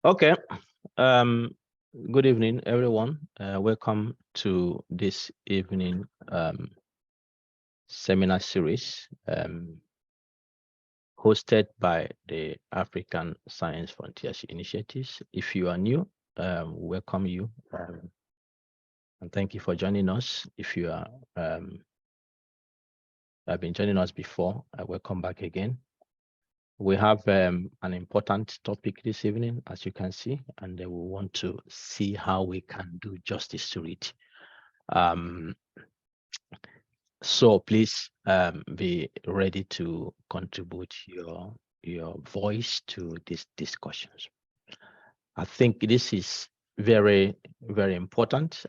Okay. Um, Good evening, everyone. Welcome to this evening seminar series hosted by the African Science Frontiers Initiatives. If you are new, welcome you, and thank you for joining us. If you are have been joining us before, welcome back again. We have an important topic this evening, as you can see, and we want to see how we can do justice to it. So please be ready to contribute your voice to these discussions. I think this is very important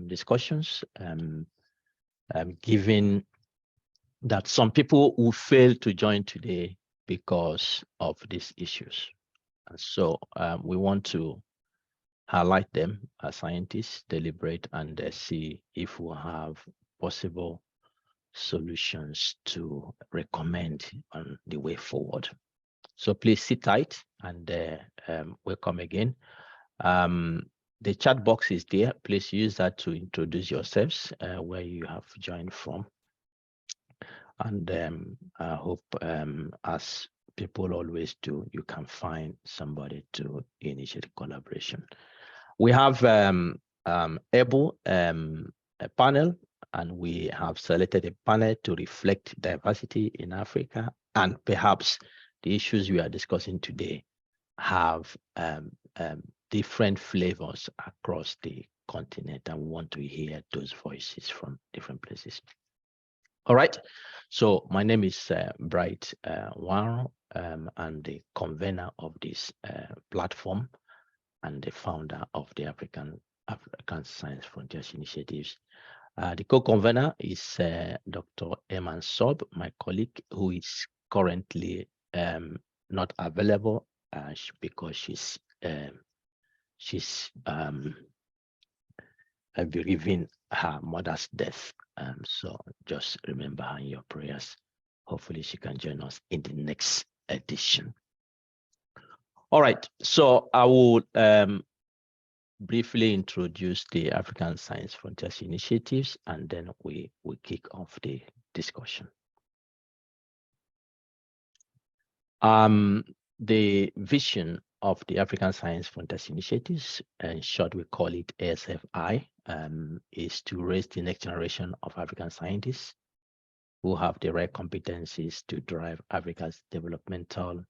discussions, given that some people will fail to join today because of these issues. And so we want to highlight them as scientists, deliberate, and see if we have possible solutions to recommend on the way forward. So please sit tight and welcome again. The chat box is there. Please use that to introduce yourselves, where you have joined from. And I hope, as people always do, you can find somebody to initiate collaboration. We have able a panel, and we have selected a panel to reflect diversity in Africa, and perhaps the issues we are discussing today have different flavors across the continent, and we want to hear those voices from different places. All right, so my name is Bright Warren. I'm the convener of this platform and the founder of the African Science Frontiers Initiatives. The co-convener is Dr. Eman Sob, my colleague, who is currently not available because she's bereaving her mother's death. So just remember her in your prayers. Hopefully she can join us in the next edition. All right, so I will briefly introduce the African Science Frontiers Initiatives, and then we kick off the discussion. The vision of the African Science Frontiers Initiatives, in short we call it ASFI, is to raise the next generation of African scientists who have the right competencies to drive Africa's developmental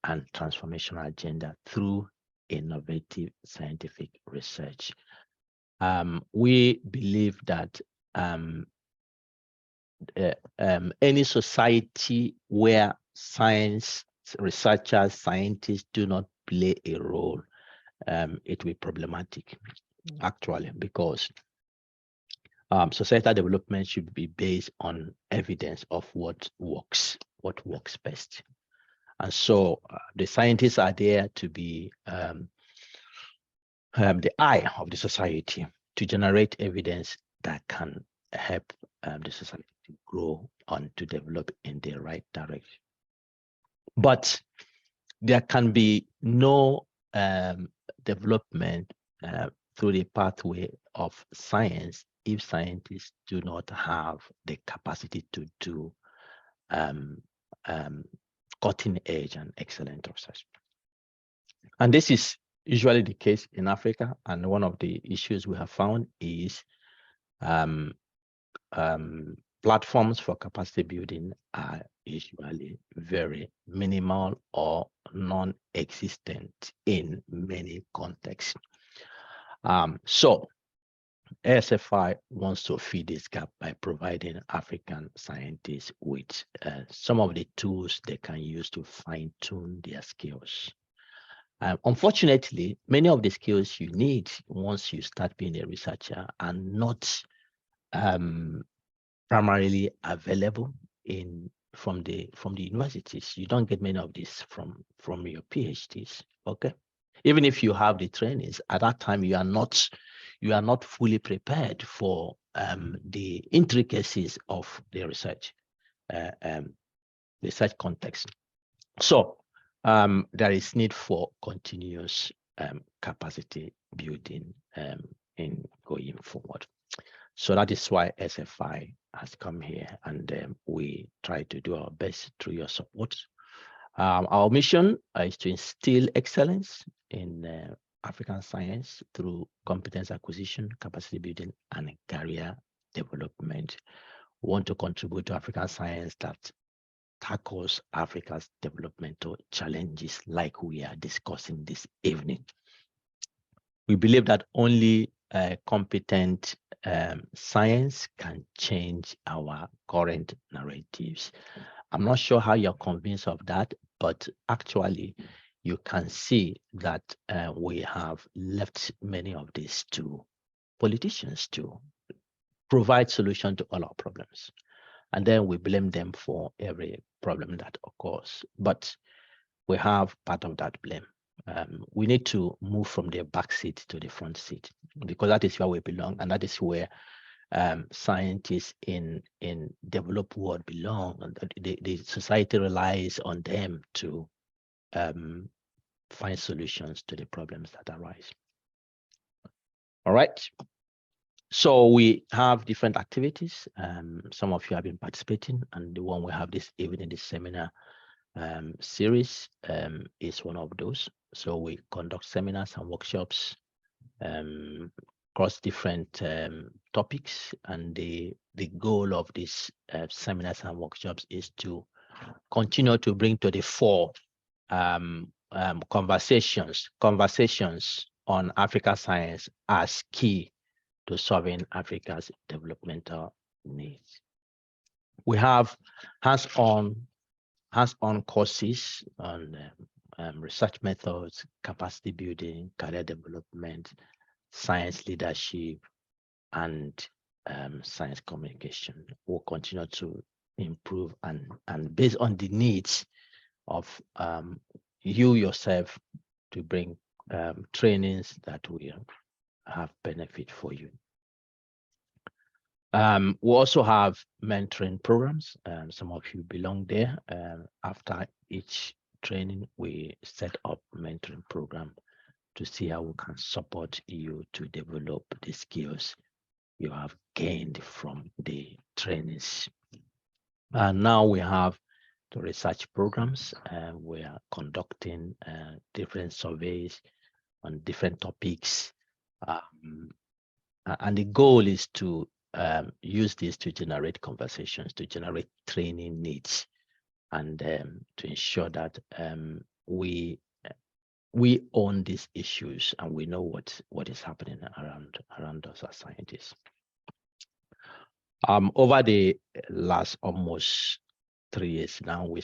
and transformational agenda through innovative scientific research. We believe that any society where science researchers, scientists do not play a role, it will be problematic, actually, because societal development should be based on evidence of what works best. And so the scientists are there to be the eye of the society, to generate evidence that can help the society to grow and to develop in the right direction. But there can be no development through the pathway of science if scientists do not have the capacity to do cutting edge and excellent research. And this is usually the case in Africa. And one of the issues we have found is platforms for capacity building are usually very minimal or non-existent in many contexts. So ASFI wants to fill this gap by providing African scientists with some of the tools they can use to fine-tune their skills. Unfortunately, many of the skills you need once you start being a researcher are not primarily available from the universities. You don't get many of these from your PhDs. Okay, even if you have the trainings, at that time you are not fully prepared for the intricacies of the research context. So there is need for continuous capacity building in going forward. So that is why SFI has come here, and we try to do our best through your support. Our mission is to instill excellence in African science through competence acquisition, capacity building, and career development. We want to contribute to African science that tackles Africa's developmental challenges like we are discussing this evening. We believe that only competent science can change our current narratives. I'm not sure how you're convinced of that, but actually you can see that we have left many of these to politicians to provide solutions to all our problems. And then we blame them for every problem that occurs. But we have part of that blame. We need to move from the back seat to the front seat, because that is where we belong, and that is where scientists in developed world belong, and the society relies on them to find solutions to the problems that arise. All right. So we have different activities. Some of you have been participating, and the one we have this evening, the seminar series is one of those. So we conduct seminars and workshops across different topics, and the goal of these seminars and workshops is to continue to bring to the fore conversations on Africa science as key to solving Africa's developmental needs. We have hands-on courses on research methods, capacity building, career development, science leadership, and science communication. We'll continue to improve and based on the needs of you yourself to bring trainings that will have benefit for you. We also have mentoring programs. Some of you belong there. After each training, we set up mentoring program to see how we can support you to develop the skills you have gained from the trainings. And now we have the research programs. We are conducting different surveys on different topics. And the goal is to use this to generate conversations, to generate training needs, and to ensure that we own these issues and we know what is happening around us as scientists. Over the last almost 3 years now, we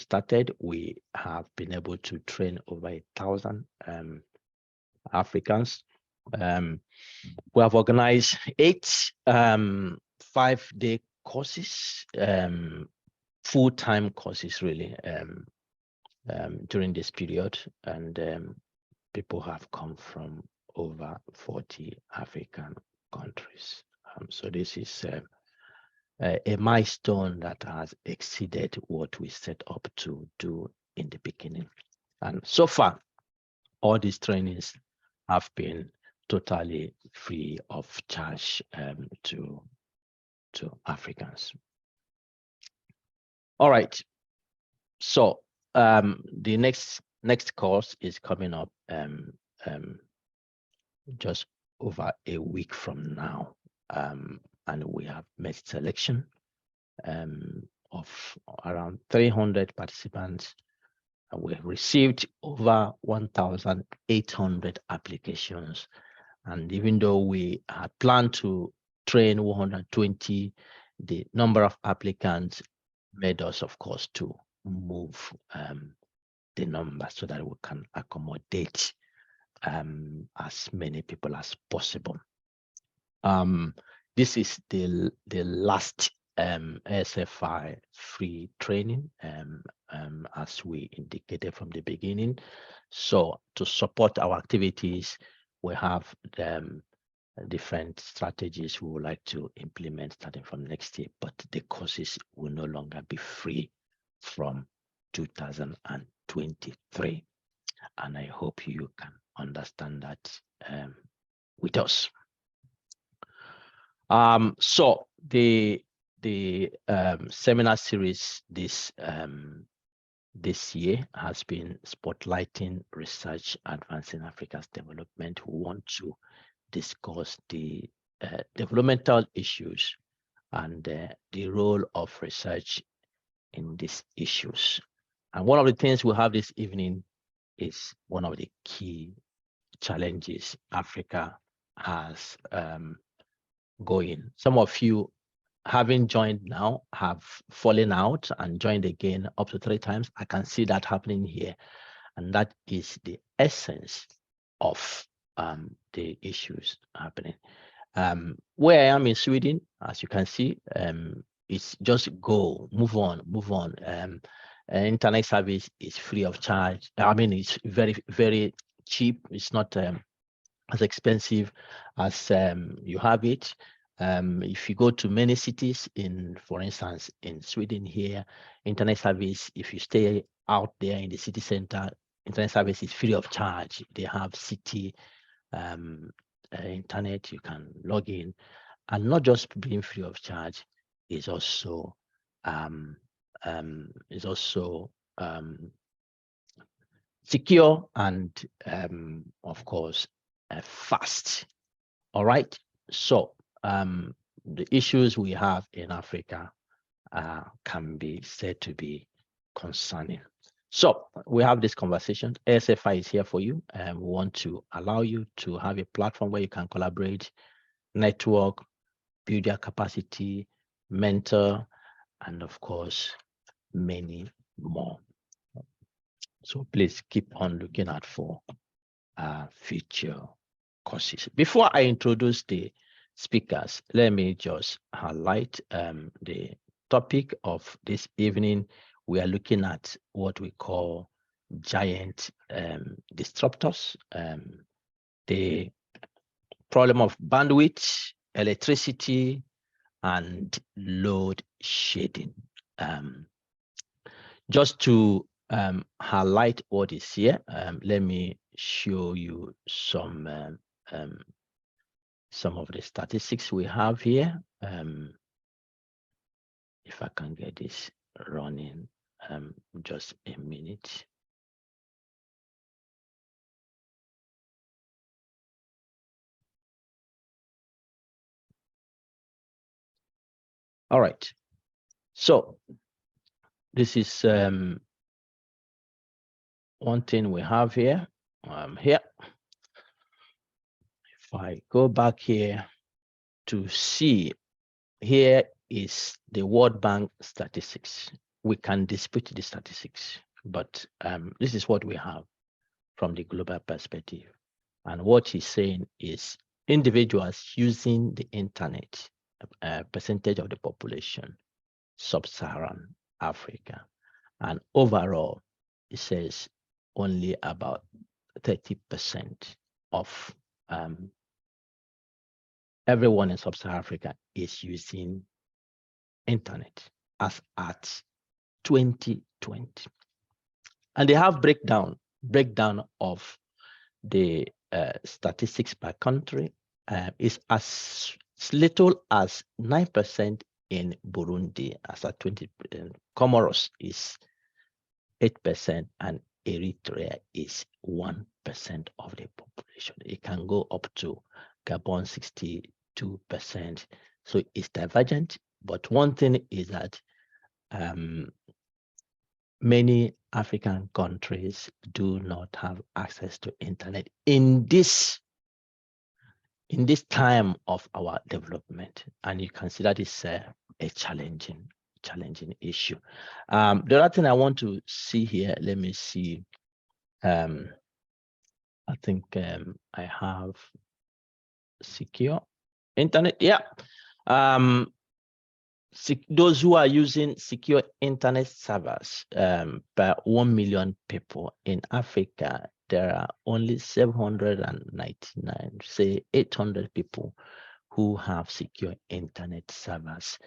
have been able to train over 1,000 Africans. We have organized 8 5-day courses, full-time courses really, during this period, and people have come from over 40 African countries. So this is a milestone that has exceeded what we set up to do in the beginning. And so far, all these trainings have been totally free of charge to Africans. All right. So the next course is coming up just over a week from now, and we have made selection of around 300 participants. And we have received over 1,800 applications. And even though we had planned to train 120, the number of applicants made us, of course, to move the number so that we can accommodate as many people as possible. This is the last SFI free training, as we indicated from the beginning. So to support our activities, we have different strategies we would like to implement starting from next year, but the courses will no longer be free from 2023. And I hope you can understand that with us. So the seminar series this year has been spotlighting research advancing Africa's development. We want to discuss the developmental issues and the role of research in these issues. And one of the things we have this evening is one of the key challenges Africa has going. Some of you, having joined now, have fallen out and joined again up to 3 times. I can see that happening here. And that is the essence of the issues happening. Where I am in Sweden, as you can see, it's just go, move on. Internet service is free of charge. I mean, it's very, very cheap. It's not as expensive as you have it. If you go to many cities for instance, in Sweden here, internet service, if you stay out there in the city center, internet service is free of charge. They have city internet, you can log in, and not just being free of charge, is also secure and of course fast. All right, so the issues we have in Africa can be said to be concerning. So we have this conversation. ASFI is here for you, and we want to allow you to have a platform where you can collaborate, network, build your capacity, mentor, and of course, many more. So please keep on looking out for future courses. Before I introduce the speakers, let me just highlight the topic of this evening. We are looking at what we call giant disruptors, the problem of bandwidth, electricity, and load shedding. Just to highlight what is here, let me show you some of the statistics we have here. If I can get this running, just a minute. All right, so this is one thing we have here. Here, if I go back here to see, here is the World Bank statistics. We can dispute the statistics, but this is what we have from the global perspective. And what he's saying is individuals using the internet, percentage of the population, sub-Saharan Africa. And overall, it says only about 30% of everyone in sub-Saharan Africa is using internet as at 2020. And they have breakdown of the statistics per country. Is as little as 9% in Burundi, as at 20%. Comoros is 8%, and Eritrea is 1% of the population. It can go up to Gabon 62%. So it's divergent. But one thing is that many African countries do not have access to internet in this time of our development, and you can see that is a challenging issue. The other thing I want to see here, let me see. I think I have secure internet. Yeah. Those who are using secure internet servers per 1 million people in Africa, there are only 799, say 800 people who have secure internet servers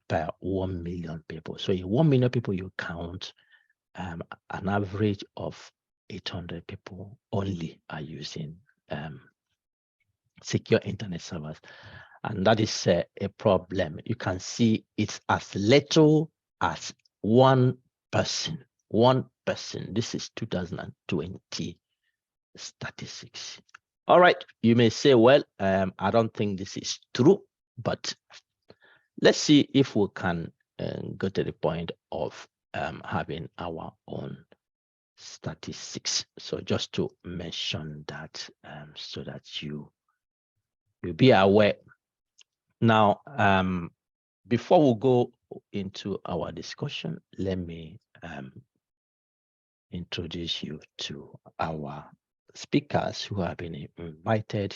per 1 million people. So in 1 million people, you count an average of 800 people only are using secure internet servers. And that is a problem. You can see it's as little as 1%. 1%. This is 2020 statistics. All right, you may say, well, I don't think this is true, but let's see if we can go to the point of having our own statistics. So just to mention that so that you'll be aware. Now, before we go into our discussion, let me introduce you to our speakers who have been invited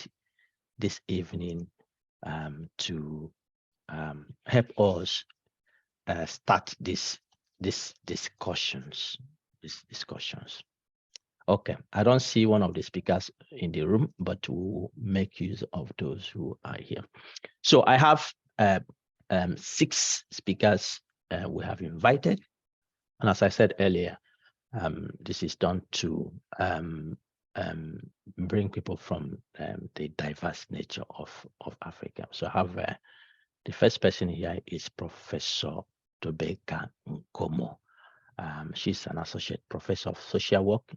this evening to help us start these discussions. Okay, I don't see one of the speakers in the room, but we'll make use of those who are here. So I have 6 speakers we have invited. And as I said earlier, this is done to bring people from the diverse nature of Africa. So I have the first person here is Professor Tobeka Nkomo. She's an associate professor of social work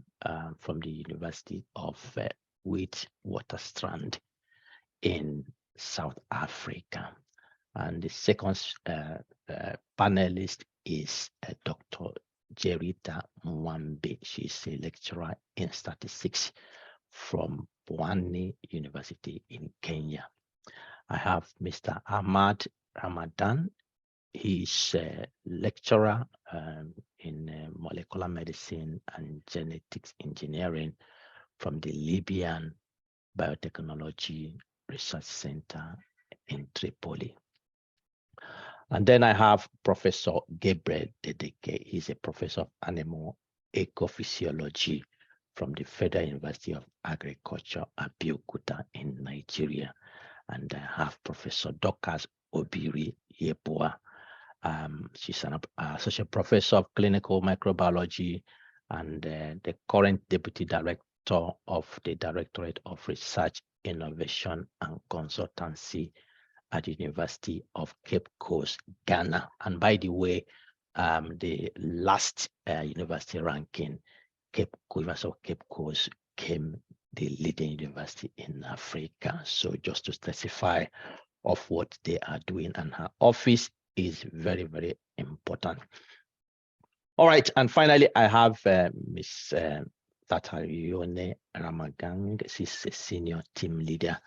from the University of Witwatersrand in South Africa. And the second panelist is Dr. Jerita Mwambe. She's a lecturer in statistics from Pwani University in Kenya. I have Mr. Ahmad Ramadan. He's a lecturer in molecular medicine and genetics engineering from the Libyan Biotechnology Research Center in Tripoli. And then I have Professor Gabriel Dedeke. He's a professor of animal ecophysiology from the Federal University of Agriculture, Abeokuta in Nigeria. And I have Professor Dorcas Obiri Yeboah. She's an associate professor of clinical microbiology and the current deputy director of the Directorate of Research, Innovation and Consultancy at the University of Cape Coast, Ghana. And by the way, the last university ranking, University of Cape Coast came the leading university in Africa. So just to specify of what they are doing, and her office is very, very important. All right, and finally, I have Ms. Tatarione Ramagang. She's a senior team leader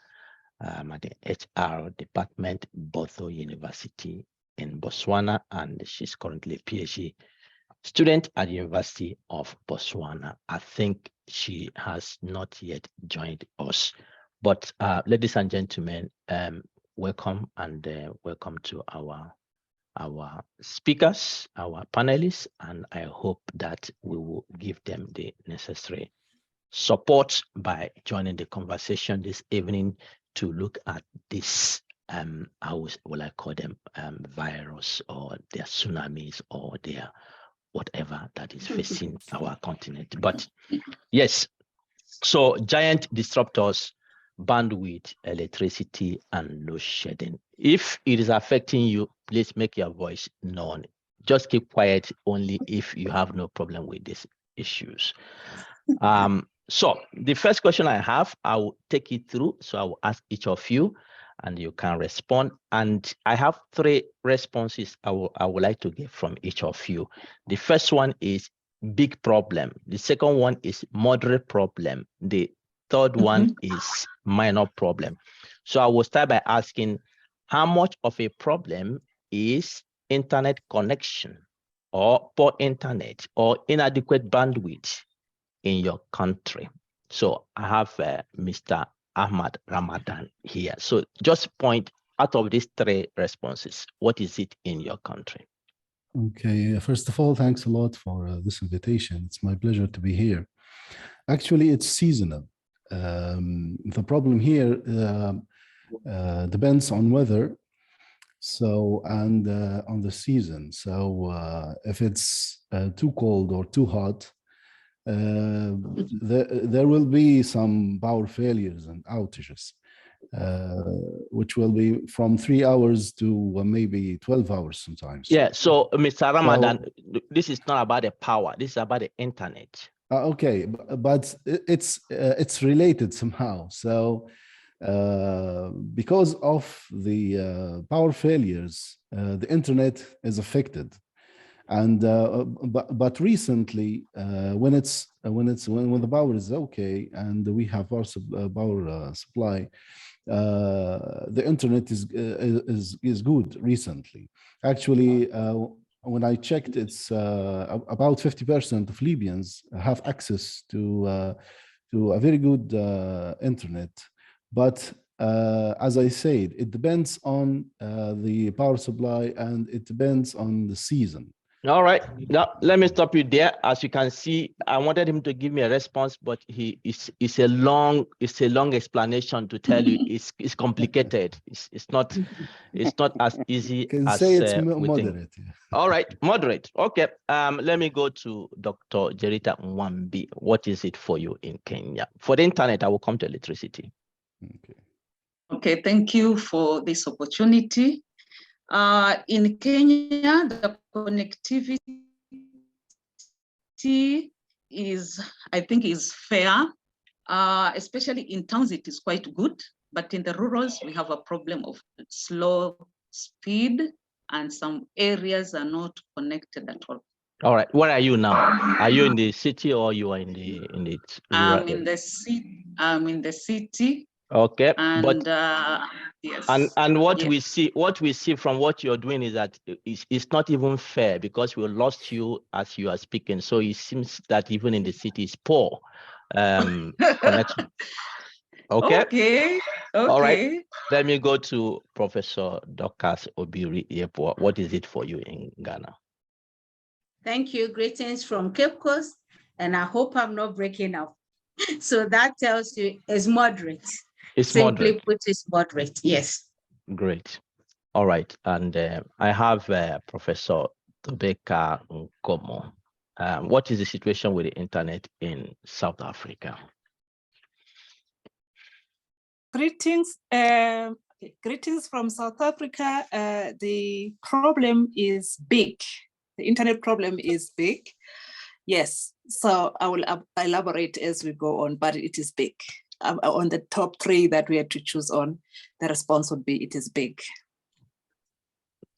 at the HR department, Botho University in Botswana, and she's currently a PhD student at the University of Botswana. I think she has not yet joined us. But ladies and gentlemen, welcome, and welcome to our speakers, our panelists, and I hope that we will give them the necessary support by joining the conversation this evening to look at this, how will I call them, virus, or their tsunamis, or their whatever that is facing our continent. But yes, so giant disruptors, bandwidth, electricity, and load shedding. If it is affecting you, please make your voice known. Just keep quiet only if you have no problem with these issues. So the first question I have, I will take it through. So I will ask each of you and you can respond. And I have 3 responses I would like to get from each of you. The first one is big problem. The second one is moderate problem. The third one is minor problem. So I will start by asking, how much of a problem is internet connection, or poor internet, or inadequate bandwidth in your country? So I have Mr. Ahmad Ramadan here. So just point out of these 3 responses, what is it in your country? Okay, first of all, thanks a lot for this invitation. It's my pleasure to be here. Actually, it's seasonal. The problem here depends on weather, so, and on the season. So if it's too cold or too hot, there will be some power failures and outages, which will be from 3 hours to maybe 12 hours sometimes. Yeah, so Mr. Ramadan, this is not about the power, this is about the internet. Okay, but it's related somehow. So because of the power failures, the internet is affected. And but recently, when the power is okay and we have power supply, the internet is good recently. Actually, when I checked, it's about 50% of Libyans have access to a very good internet. But as I said, it depends on the power supply and it depends on the season. All right. Now, let me stop you there. As you can see, I wanted him to give me a response, but it's a long explanation to tell you it's complicated. It's not as easy Can as say it's we moderate. think. All right, moderate. Okay. Let me go to Dr. Jerita Mwambi. What is it for you in Kenya? For the internet, I will come to electricity. Okay, thank you for this opportunity. In Kenya, the connectivity is, I think, is fair. Especially in towns, it is quite good. But in the rurals, we have a problem of slow speed, and some areas are not connected at all. All right. Where are you now? Are you in the city or you are in the rural I'm in the city. I'm in the city. Okay, and, but yes, and what yes. we see from what you're doing is that it's not even fair, because we lost you as you are speaking. So it seems that even in the city is poor connection. Okay. Okay. All right. Let me go to Professor Dorcas Obiri Yepo. What is it for you in Ghana? Thank you. Greetings from Cape Coast, and I hope I'm not breaking up. So that tells you it's moderate. It's Simply moderate. put, it's moderate. Yes. Great. All right. And I have Professor Tobeka Nkomo. What is the situation with the internet in South Africa? Greetings. Greetings from South Africa. The problem is big. The internet problem is big. Yes. So I will elaborate as we go on, but it is big. On the top 3 that we had to choose on, the response would be it is big.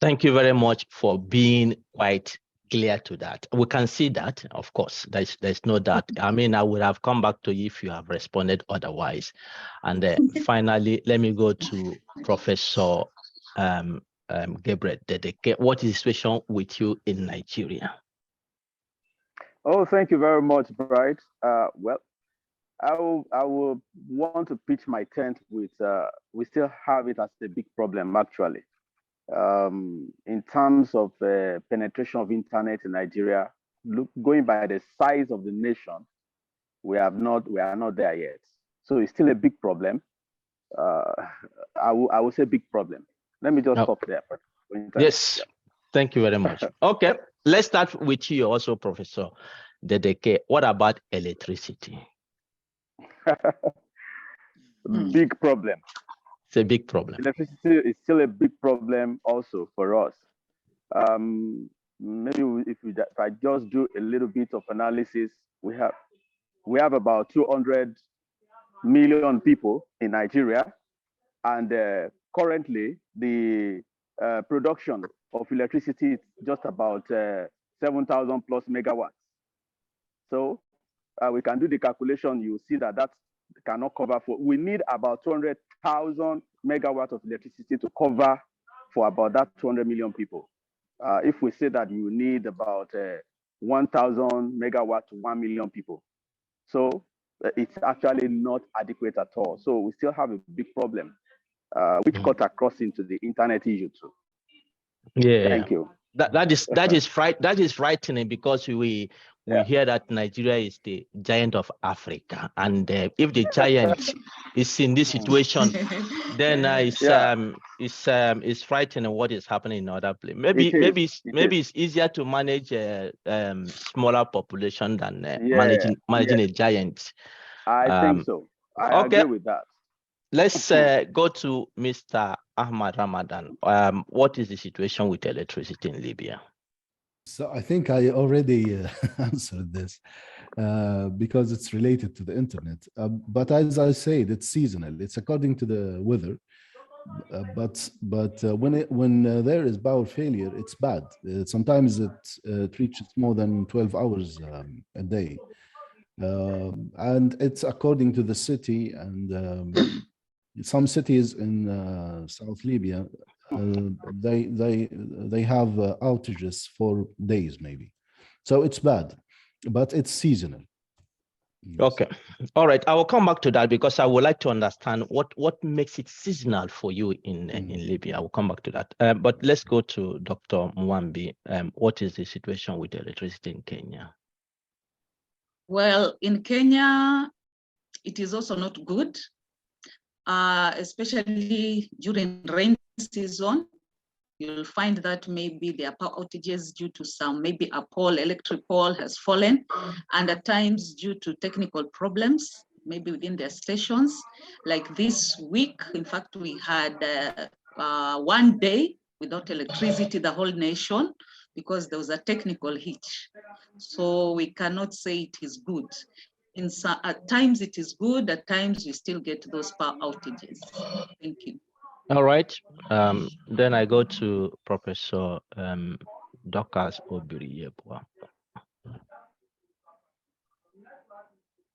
Thank you very much for being quite clear to that. We can see that, of course, there's no doubt. I mean, I would have come back to you if you have responded otherwise. And finally, let me go to Professor Gabriel Dedeke. What is the situation with you in Nigeria? Oh, thank you very much, Bright. Well, I will want to pitch my tent with, we still have it as a big problem, actually. In terms of penetration of internet in Nigeria, going by the size of the nation, we are not there yet. So it's still a big problem. I will say big problem. Let me just stop there. Yes, thank you very much. Okay, let's start with you also, Professor Dedeke. What about electricity? Big problem. It's a big problem. Electricity is still a big problem also for us. Maybe if I just do a little bit of analysis, we have about 200 million people in Nigeria, and currently the production of electricity is just about 7,000 plus megawatts. So we can do the calculation. You see that cannot cover for. We need about 200,000 megawatts of electricity to cover for about that 200 million people. If we say that you need about 1,000 megawatts to 1 million people, so it's actually not adequate at all. So we still have a big problem, which cut across into the internet issue too. Yeah. Thank you. That is frightening, because we we hear that Nigeria is the giant of Africa, and if the giant is in this situation, then it's frightening what is happening in other places. Maybe it's easier to manage a smaller population than managing a giant. I think so. I agree with that. Let's go to Mr. Ahmad Ramadan. What is the situation with electricity in Libya? So I think I already answered this because it's related to the internet. But as I said, it's seasonal. It's according to the weather. But when there is power failure, it's bad. Sometimes it reaches more than 12 hours a day. And it's according to the city, and some cities in South Libya, they have outages for days maybe. So it's bad, but it's seasonal. Yes. Okay, all right. I will come back to that because I would like to understand what makes it seasonal for you in Libya. I will come back to that. But let's go to Dr. Mwambi. What is the situation with electricity in Kenya? Well, in Kenya, it is also not good, especially during rain season. You'll find that maybe there are power outages due to maybe a electric pole has fallen, and at times due to technical problems, maybe within their stations. Like this week, in fact, we had 1 day without electricity, the whole nation, because there was a technical hitch. So we cannot say it is good. At times it is good, at times we still get those power outages. Thank you. All right. Then I go to Professor Dorcas Obiriyebwa.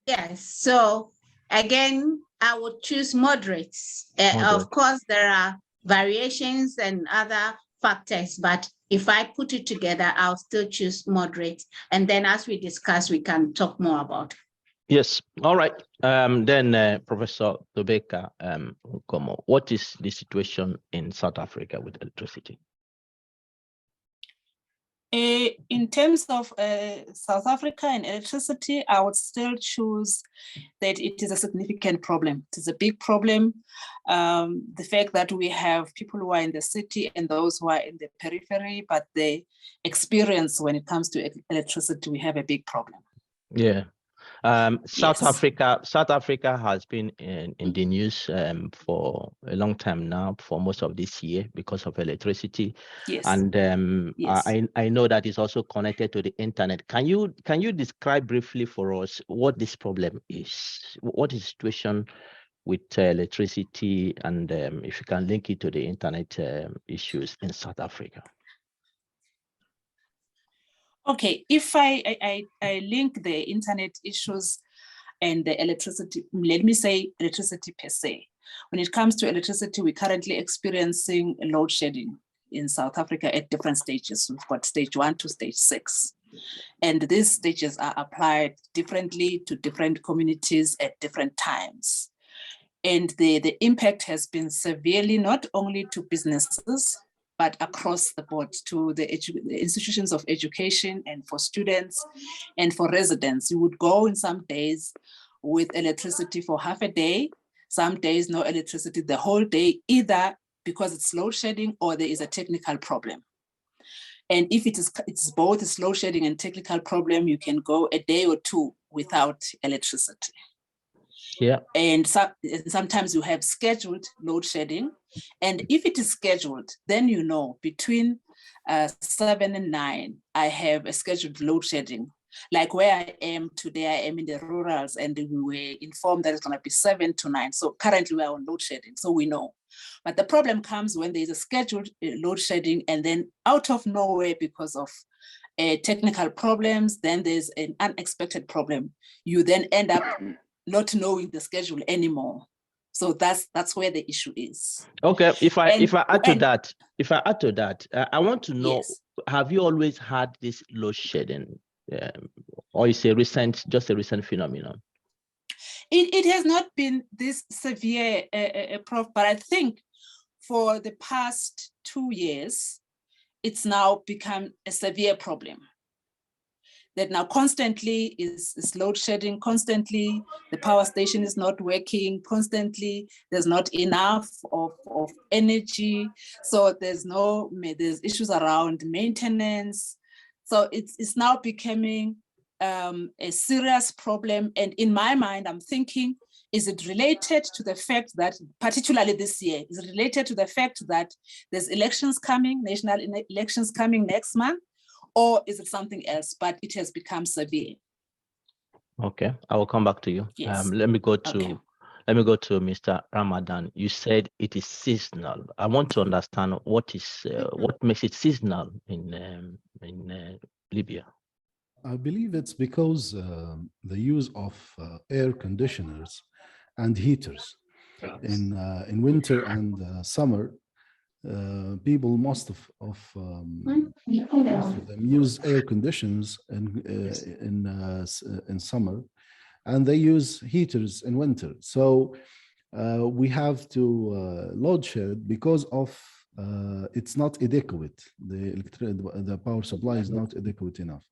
Yes, so again, I would choose moderates. Of course, there are variations and other factors, but if I put it together, I'll still choose moderate. And then as we discuss, we can talk more about it. Yes. All right. Then Professor Tobeka Nkomo, what is the situation in South Africa with electricity? In terms of South Africa and electricity, I would still choose that it is a significant problem. It is a big problem. The fact that we have people who are in the city and those who are in the periphery, but the experience when it comes to electricity, we have a big problem. Yeah. South Africa has been in the news for a long time now, for most of this year, because of electricity. Yes. And yes. I know that it's also connected to the internet. Can you describe briefly for us what this problem is? What is the situation with electricity, and if you can link it to the internet issues in South Africa? Okay, if I link the internet issues and the electricity, let me say electricity per se. When it comes to electricity, we're currently experiencing load shedding in South Africa at different stages. We've got stage 1 to stage 6. And these stages are applied differently to different communities at different times. And the impact has been severely, not only to businesses, but across the board to the institutions of education and for students and for residents. You would go in some days with electricity for half a day, some days no electricity the whole day, either because it's load shedding or there is a technical problem. And if it's both a load shedding and technical problem, you can go a day or two without electricity. Yeah. And sometimes you have scheduled load shedding. And if it is scheduled, then you know between 7 and 9, I have a scheduled load shedding. Like where I am today, I am in the rurals, and we were informed that it's going to be 7 to 9. So currently we are on load shedding, so we know. But the problem comes when there is a scheduled load shedding, and then out of nowhere, because of technical problems, then there's an unexpected problem. You then end up not knowing the schedule anymore. So that's where the issue is. Okay, if I add to that, I want to know, yes, have you always had this load shedding, or is it just a recent phenomenon? It has not been this severe, Prof, but I think for the past 2 years, it's now become a severe problem. that now constantly is load shedding, constantly the power station is not working, constantly there's not enough of energy. So there's issues around maintenance. So it's now becoming a serious problem. And in my mind, I'm thinking, is it related to the fact that, particularly this year, is it related to the fact that there's elections coming, national elections coming next month, or is it something else? But it has become severe. Okay, I will come back to you. Yes. Let me go to Mr. Ramadan. You said it is seasonal. I want to understand what makes it seasonal in Libya. I believe it's because the use of air conditioners and heaters in winter and summer. People, most of them use air conditions in summer, and they use heaters in winter. So we have to load shed because of it's not adequate. The power supply is not adequate enough.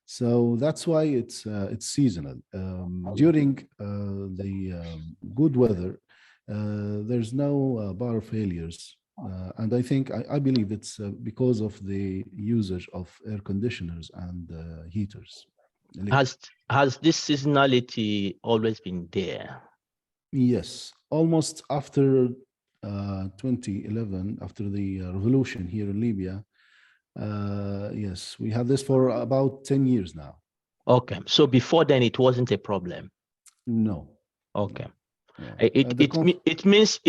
So that's why it's seasonal. During the good weather, there's no power failures. And I believe it's because of the usage of air conditioners and heaters. Has this seasonality always been there? Yes, almost after 2011, after the revolution here in Libya. Yes, we have this for about 10 years now. Okay, so before then it wasn't a problem? No. Okay. Yeah. It means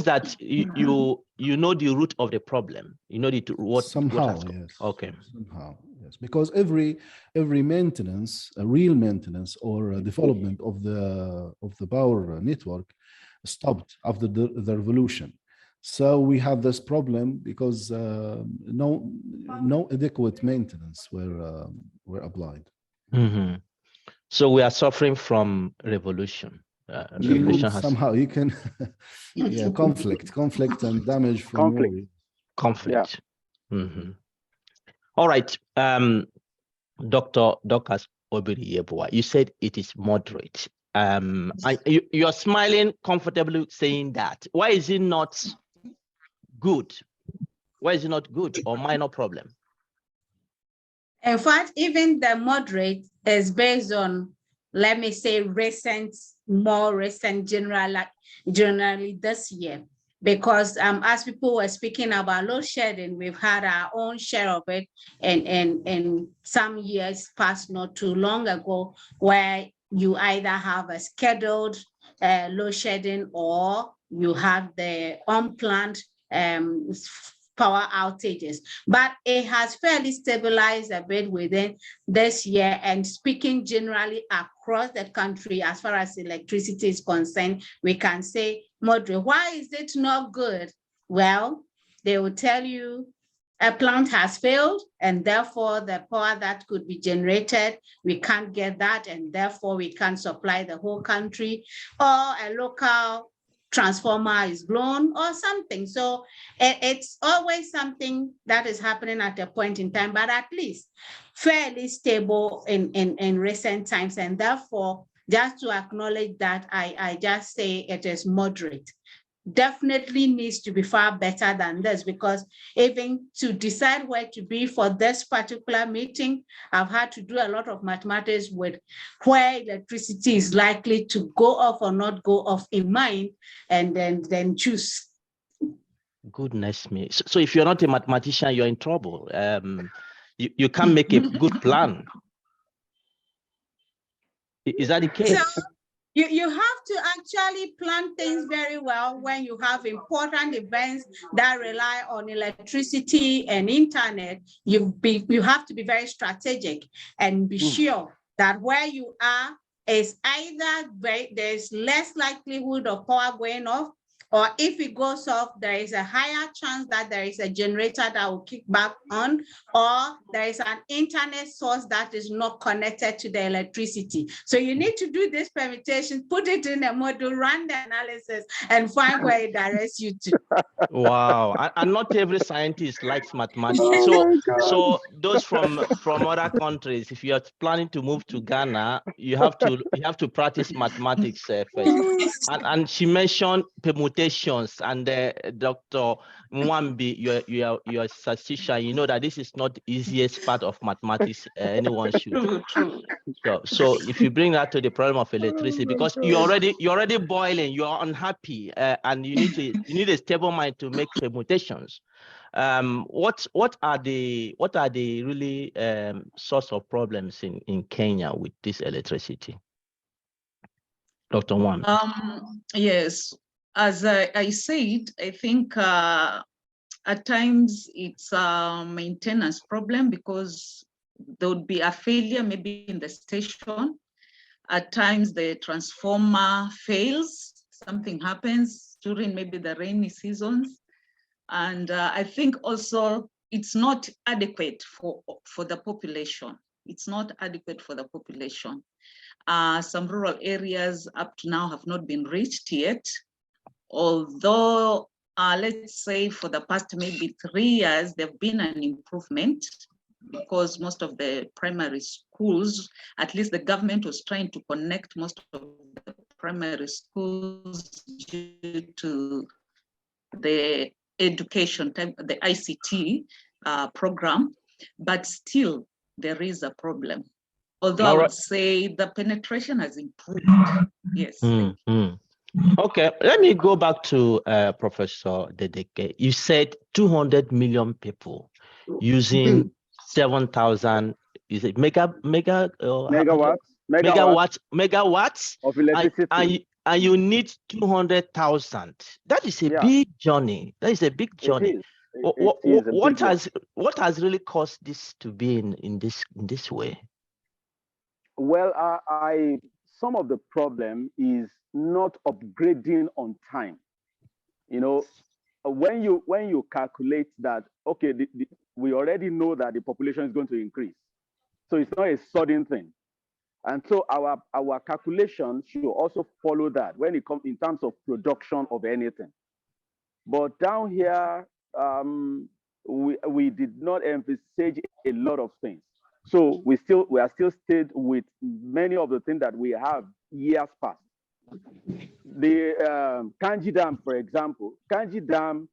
that you know the root of the problem. You know what somehow, what yes. Okay. Somehow, yes. Because every maintenance, a real maintenance or a development of the power network stopped after the revolution. So we have this problem because no adequate maintenance were applied. Mm-hmm. So we are suffering from revolution. Revolution Somehow you can yeah, conflict and damage from war. Conflict. Yeah. Mm-hmm. All right, Dr. Obiri-Yeboah, you said it is moderate. You're smiling comfortably saying that. Why is it not good? Why is it not good or minor problem? In fact, even the moderate is based on, let me say, more recent generally this year. Because as people were speaking about load shedding, we've had our own share of it and some years past not too long ago, where you either have a scheduled load shedding or you have the unplanned power outages, but it has fairly stabilized a bit within this year. And speaking generally across the country, as far as electricity is concerned, we can say moderate. Why is it not good? Well, they will tell you a plant has failed, and therefore the power that could be generated, we can't get that, and therefore we can't supply the whole country, or a local transformer is blown or something. So it's always something that is happening at a point in time, but at least fairly stable in recent times. And therefore, just to acknowledge that, I just say it is moderate. Definitely needs to be far better than this, because even to decide where to be for this particular meeting, I've had to do a lot of mathematics with where electricity is likely to go off or not go off in mind, and then choose. Goodness me. So if you're not a mathematician, you're in trouble. You can't make a good plan. Is that the case? So, you have to actually plan things very well when you have important events that rely on electricity and internet. You have to be very strategic and be sure that where you are is either there's less likelihood of power going off, or if it goes off, there is a higher chance that there is a generator that will kick back on, or there is an internet source that is not connected to the electricity. So you need to do this permutation, put it in a model, run the analysis, and find where it directs you to. Wow, and not every scientist likes mathematics. Oh So those from other countries, if you are planning to move to Ghana, you have to practice mathematics first. And she mentioned permutations, and Dr. Mwambi, your statistician, you know that this is not the easiest part of mathematics anyone should. So if you bring that to the problem of electricity, because you're already boiling, you're unhappy, and you need a stable mind to make permutations. What are the really source of problems in Kenya with this electricity? Dr. Wan. Yes, as I said, I think at times it's a maintenance problem because there would be a failure maybe in the station. At times the transformer fails, something happens during maybe the rainy seasons. And I think also it's not adequate for the population. It's not adequate for the population. Some rural areas up to now have not been reached yet, although let's say for the past maybe 3 years, there've been an improvement because most of the primary schools, at least the government was trying to connect most of the primary schools due to the education, the ICT program, but still there is a problem. Although I would say the penetration has improved. Yes. Okay, let me go back to Professor Dedeke. You said 200 million people using 7,000, is it megawatts of electricity. and you need 200,000. That is a big journey. That is a big journey. What has really caused this to be in this way? Well, some of the problem is not upgrading on time. You know, when you calculate that, okay, we already know that the population is going to increase, so it's not a sudden thing, and so our calculation should also follow that when it comes in terms of production of anything. But down here, we did not envisage a lot of things. So we are still stayed with many of the things that we have years past. The Kanji Dam, for example, Kanji Dam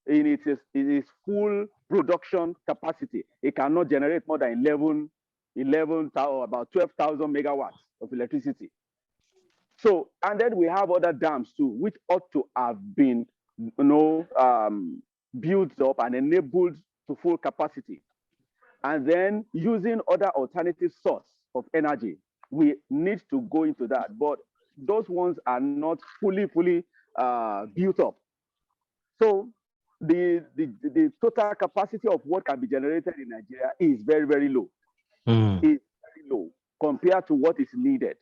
in its full production capacity, it cannot generate more than 11 or about 12,000 megawatts of electricity. So, and then we have other dams too, which ought to have been, built up and enabled to full capacity. And then using other alternative source of energy, we need to go into that. But those ones are not fully built up. So the total capacity of what can be generated in Nigeria is very, very low. It's very low compared to what is needed.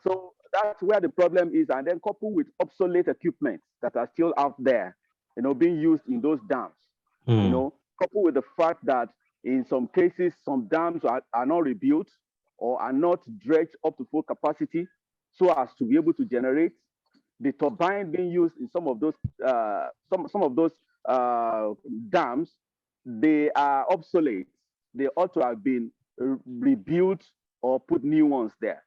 So that's where the problem is. And then coupled with obsolete equipment that are still out there, being used in those dams, coupled with the fact that in some cases, some dams are not rebuilt or are not dredged up to full capacity so as to be able to generate. The turbine being used in some of those dams, they are obsolete. They ought to have been rebuilt or put new ones there.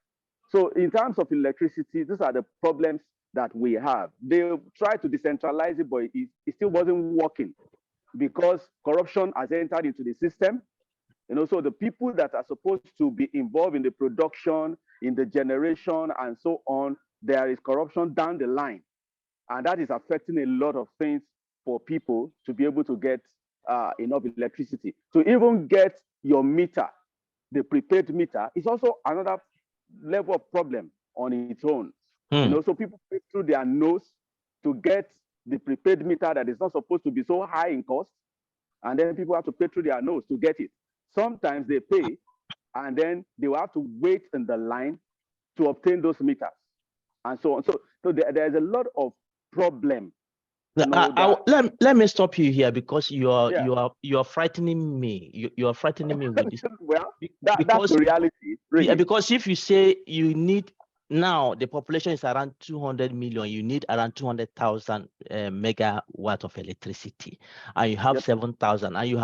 So in terms of electricity, these are the problems that we have. They tried to decentralize it, but it still wasn't working because corruption has entered into the system. So the people that are supposed to be involved in the production, in the generation, and so on, there is corruption down the line. And that is affecting a lot of things for people to be able to get enough electricity. To even get your meter, the prepaid meter, is also another level of problem on its own. So people pay through their nose to get the prepaid meter that is not supposed to be so high in cost, and then people have to pay through their nose to get it. Sometimes they pay, and then they will have to wait in the line to obtain those meters, and so on. So there's a lot of problem. Let me stop you here, because you are frightening me. You are frightening me with this. Well, that's the reality. Really. Yeah, because if you say you need, now the population is around 200 million, you need around 200,000 megawatt of electricity, and you have 7,000, and you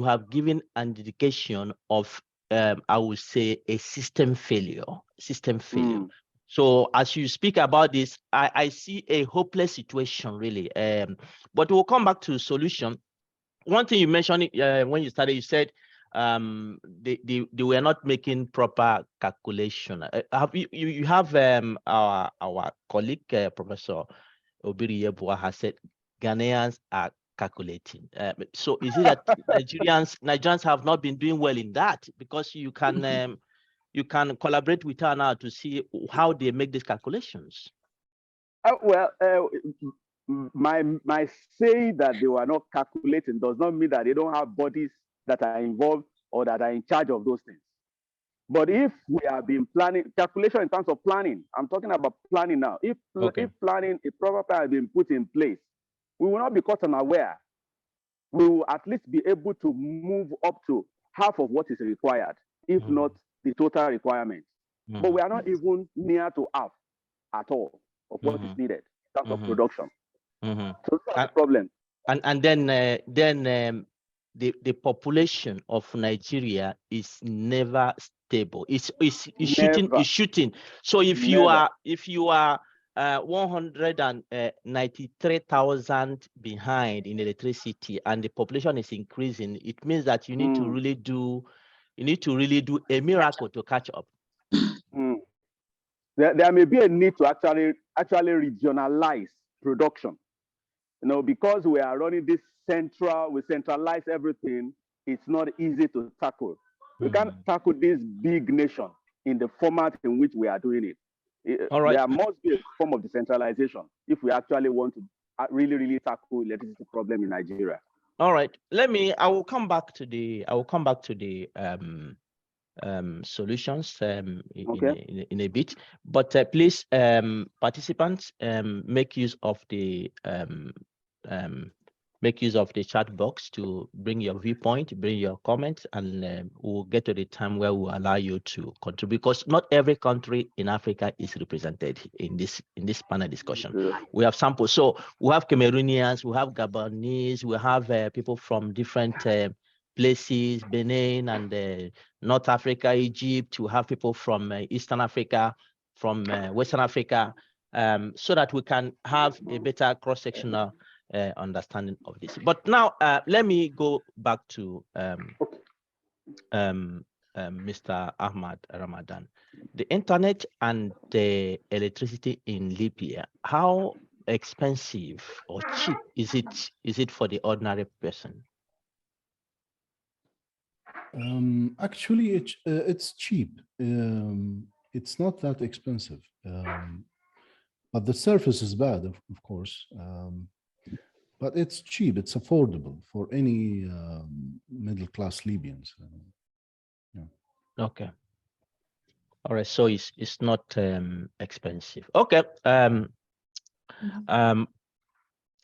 have given an indication of I would say a system failure. So as you speak about this, I see a hopeless situation, really. But we'll come back to solution. One thing you mentioned when you started, you said they were not making proper calculation. You have our colleague Professor Obiri Yeboah has said Ghanaians are calculating. So is it that Nigerians have not been doing well in that? Because you can collaborate with her now to see how they make these calculations. My say that they were not calculating does not mean that they don't have bodies that are involved or that are in charge of those things. But if we have been planning, calculation in terms of planning, I'm talking about planning now. If planning, a proper plan has been put in place, we will not be caught unaware. We will at least be able to move up to half of what is required, if not the total requirement. But we are not even near to half at all of what is needed in terms of production. So that's the problem. And then the population of Nigeria is never stable. It's shooting. So if you are 193,000 behind in electricity, and the population is increasing, it means that you need to really do a miracle to catch up. There may be a need to actually regionalize production. Because we are running this we centralize everything, it's not easy to tackle. We can't tackle this big nation in the format in which we are doing it. All right. There must be a form of decentralization if we actually want to really tackle electricity problem in Nigeria. All right. I will come back to the solutions in a bit, but please, participants, make use of the chat box to bring your viewpoint, bring your comments, and we'll get to the time where we'll allow you to contribute, because not every country in Africa is represented in this panel discussion. We have samples, so we have Cameroonians, we have Gabonese, we have people from different places, Benin and North Africa, Egypt. We have people from Eastern Africa, from Western Africa, so that we can have a better cross-sectional understanding of this. But now let me go back to Mr. Ahmad Ramadan. The internet and the electricity in Libya, how expensive or cheap is it for the ordinary person? Actually, it's cheap. It's not that expensive, but the surface is bad, of course. But it's cheap. It's affordable for any middle-class Libyans. Okay. All right. So it's not expensive. Okay.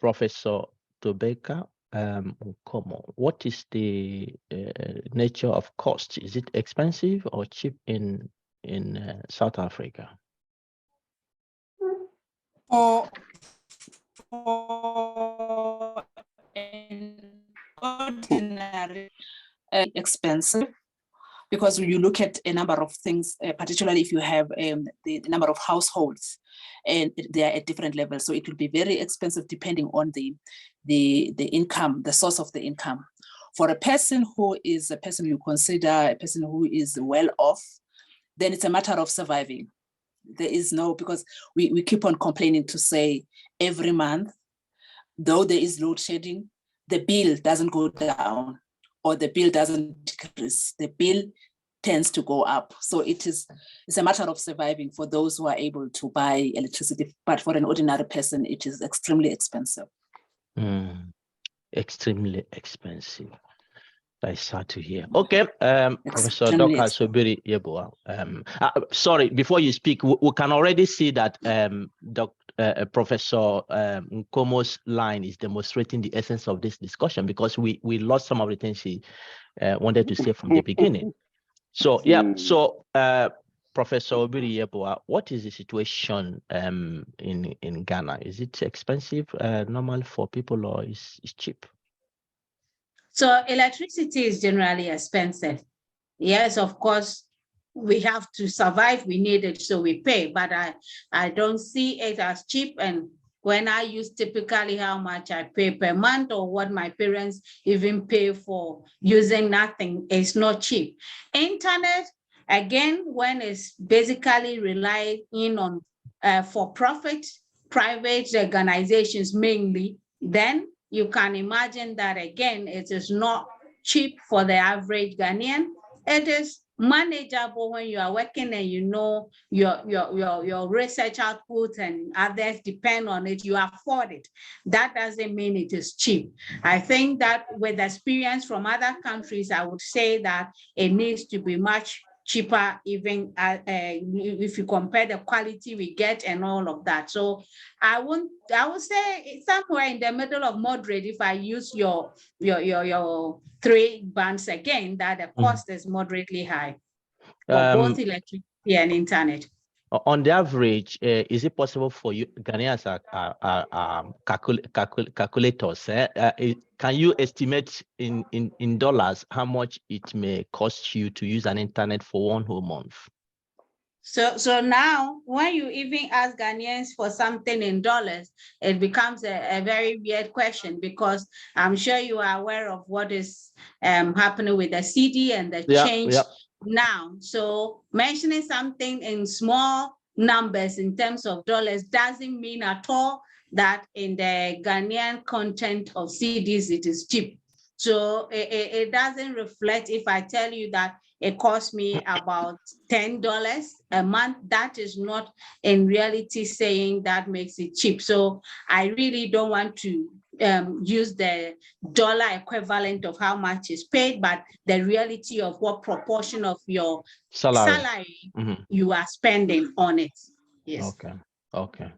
Professor Tobeka, what is the nature of cost? Is it expensive or cheap in South Africa? For an ordinary expensive, because when you look at a number of things, particularly if you have the number of households, and they are at different levels, so it will be very expensive depending on the income, the source of the income. For a person who is a person you consider a person who is well off, then it's a matter of surviving. There is no, because we keep on complaining to say every month, though there is load shedding, the bill doesn't go down or the bill doesn't decrease. The bill tends to go up. So it's a matter of surviving for those who are able to buy electricity. But for an ordinary person, it is extremely expensive. Extremely expensive. That's sad to hear. Okay, Professor Dr. Sobiri Yeboah. Sorry, before you speak, we can already see that Professor Nkomo's line is demonstrating the essence of this discussion, because we lost some of the things he wanted to say from the beginning. So yeah, so Professor Obiri Yeboah, what is the situation in Ghana? Is it expensive, normal for people, or is cheap? So electricity is generally expensive. Yes, of course, we have to survive, we need it, so we pay, but I don't see it as cheap. And when I use typically how much I pay per month, or what my parents even pay for using nothing, it's not cheap. Internet, again, when it's basically relying on for-profit, private organizations mainly, then you can imagine that, again, it is not cheap for the average Ghanaian. It is manageable when you are working and you know your research output and others depend on it, you afford it. That doesn't mean it is cheap. I think that with experience from other countries, I would say that it needs to be much cheaper, even if you compare the quality we get and all of that. So I would say it's somewhere in the middle of moderate. If I use your 3 bands again, that the cost is moderately high for both electricity and internet. On the average, is it possible for you, Ghanaians calculators? Can you estimate in dollars how much it may cost you to use an internet for 1 whole month? So now, when you even ask Ghanaians for something in dollars, it becomes a very weird question, because I'm sure you are aware of what is happening with the CD and the change now. So mentioning something in small numbers in terms of dollars doesn't mean at all that in the Ghanaian content of CDs, it is cheap. So it doesn't reflect if I tell you that it costs me about $10 a month. That is not in reality saying that makes it cheap. So I really don't want to use the dollar equivalent of how much is paid, but the reality of what proportion of your salary you are spending on it. Yes. Okay.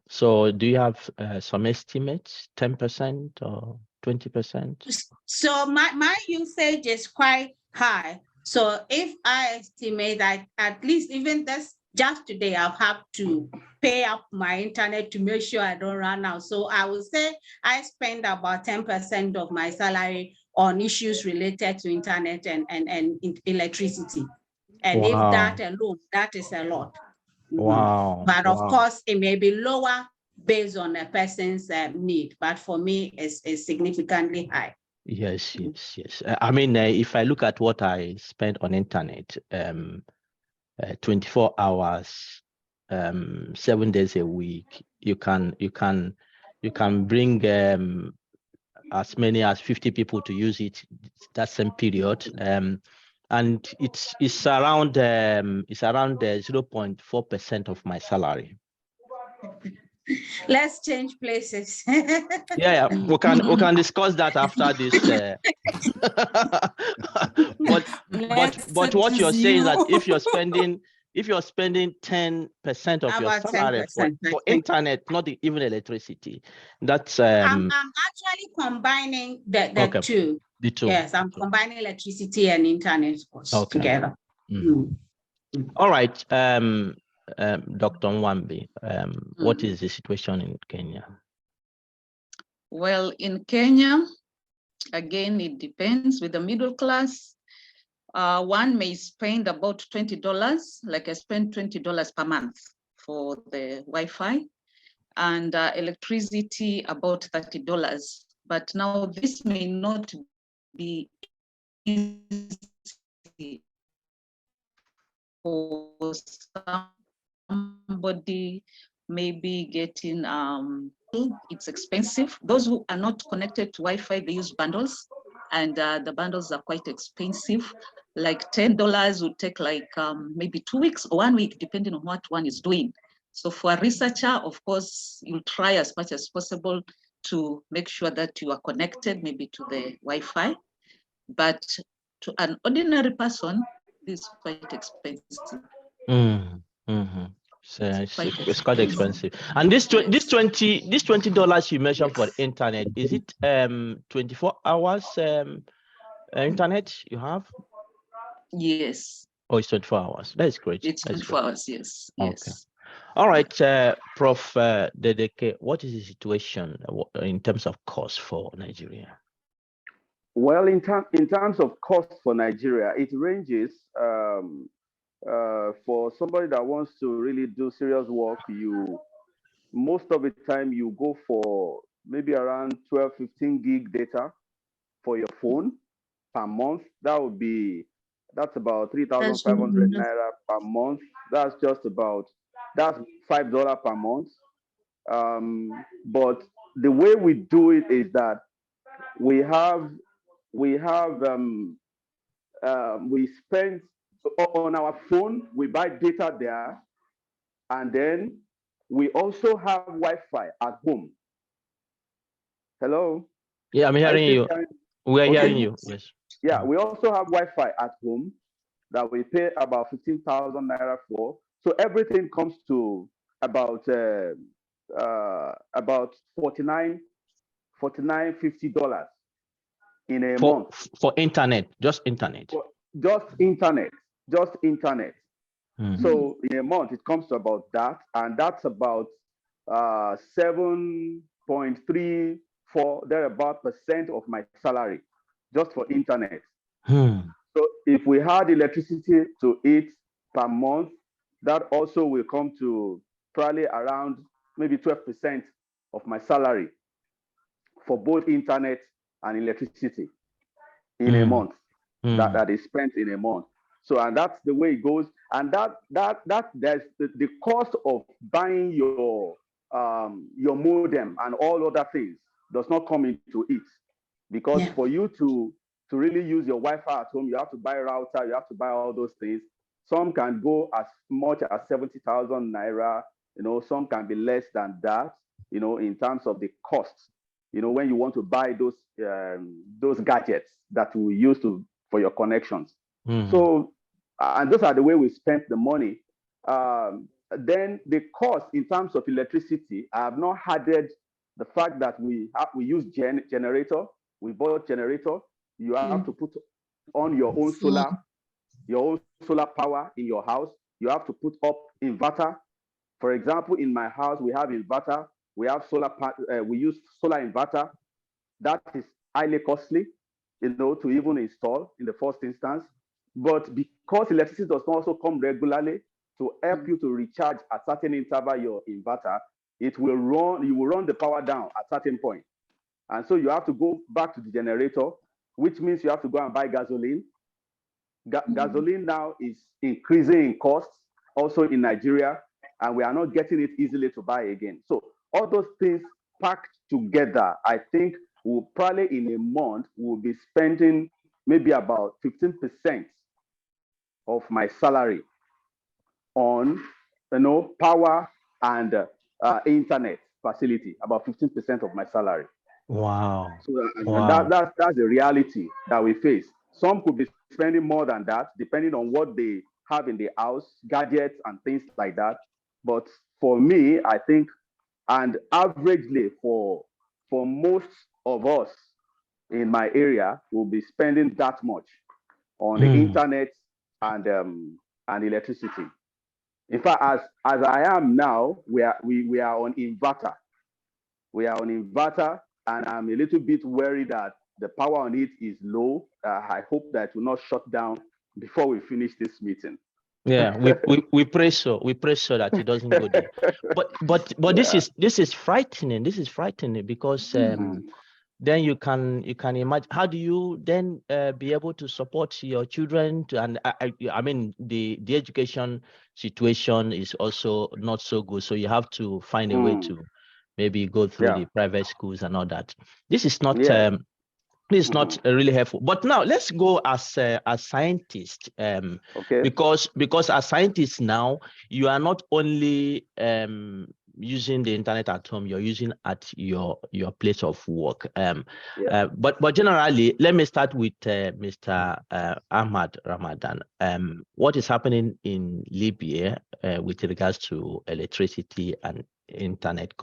So do you have some estimates, 10% or 20%? So my usage is quite high. So if I estimate that at least even this, just today, I'll have to pay up my internet to make sure I don't run out. So I would say I spend about 10% of my salary on issues related to internet and electricity. And if that alone, that is a lot. Wow. But of course, it may be lower based on a person's need. But for me, it's significantly high. Yes. I mean, if I look at what I spend on internet, 24 hours, 7 days a week, you can bring as many as 50 people to use it that same period, and it's around 0.4% of my salary. Let's change places. Yeah, we can discuss that after this. But what you're saying is that if you're spending 10% of your salary for internet, not even electricity, that's I'm actually combining the two. The two. Yes, I'm combining electricity and internet together. All right. Dr. Nwambi, what is the situation in Kenya? Well, in Kenya, again, it depends. With the middle class, one may spend about $20, like I spend $20 per month for the Wi-Fi, and electricity about $30. But now this may not be easy for somebody maybe getting, it's expensive. Those who are not connected to Wi-Fi, they use bundles, and the bundles are quite expensive. Like $10 would take like maybe 2 weeks or 1 week, depending on what one is doing. So for a researcher, of course, you'll try as much as possible to make sure that you are connected maybe to the Wi-Fi. But to an ordinary person, this is quite expensive. So it's quite expensive. And this $20 you mentioned for internet, is it 24 hours internet you have? Yes. Oh, it's 24 hours. That is great. It's 24 hours, yes. Yes. Okay. All right, Prof. Dedeke, what is the situation in terms of cost for Nigeria? Well, in terms of cost for Nigeria, it ranges. For somebody that wants to really do serious work, most of the time you go for maybe around 12-15 gig data for your phone per month. That's about 3,500 naira per month. That's $5 per month. But the way we do it is that we spend on our phone, we buy data there, and then we also have Wi-Fi at home. Hello? Yeah, I'm hearing you. We are hearing you, yes. Yeah, we also have Wi-Fi at home that we pay about 15,000 naira for. So everything comes to about $49, $50 in a month. For internet, just internet. Just internet. So in a month, it comes to about that, and that's about 7.34 thereabout % of my salary, just for internet. So if we had electricity to eat per month, that also will come to probably around maybe 12% of my salary for both internet and electricity in a month. That is spent in a month. So, and that's the way it goes. And that's the cost of buying your modem and all other things does not come into it, because for you to really use your Wi-Fi at home, you have to buy a router, you have to buy all those things. Some can go as much as 70,000 naira. Some can be less than that. In terms of the cost. When you want to buy those gadgets that we use for your connections. So, and those are the way we spent the money. Then the cost in terms of electricity, I have not added the fact that we use generator. We bought generator. You have to put on your own solar power in your house. You have to put up inverter. For example, in my house, we have inverter. We have we use solar inverter. That is highly costly, to even install in the first instance. But because electricity does not also come regularly to help you to recharge at certain interval your inverter, you will run the power down at certain point. And so you have to go back to the generator, which means you have to go and buy gasoline. Gasoline now is increasing in cost also in Nigeria, and we are not getting it easily to buy again. So all those things packed together, I think we'll probably in a month, we'll be spending maybe about 15% of my salary on power and internet facility, about 15% of my salary. Wow. So that's the reality that we face. Some could be spending more than that, depending on what they have in the house, gadgets and things like that. But for me, I think, and averagely for most of us in my area, will be spending that much on the internet and electricity. In fact, as I am now, we are on inverter. We are on inverter, and I'm a little bit worried that the power on it is low. I hope that it will not shut down before we finish this meeting. Yeah, we pray so. We pray so that it doesn't go there. But yeah. This is frightening. This is frightening because then you can imagine, how do you then be able to support your children? I mean the education situation is also not so good, so you have to find a way to maybe go through the private schools and all that. This is not this is not really helpful. But now let's go as scientists, because as scientists now, you are not only using the internet at home, you're using at your place of work. Yeah. But generally, let me start with Mr. Ahmad Ramadan. What is happening in Libya with regards to electricity and internet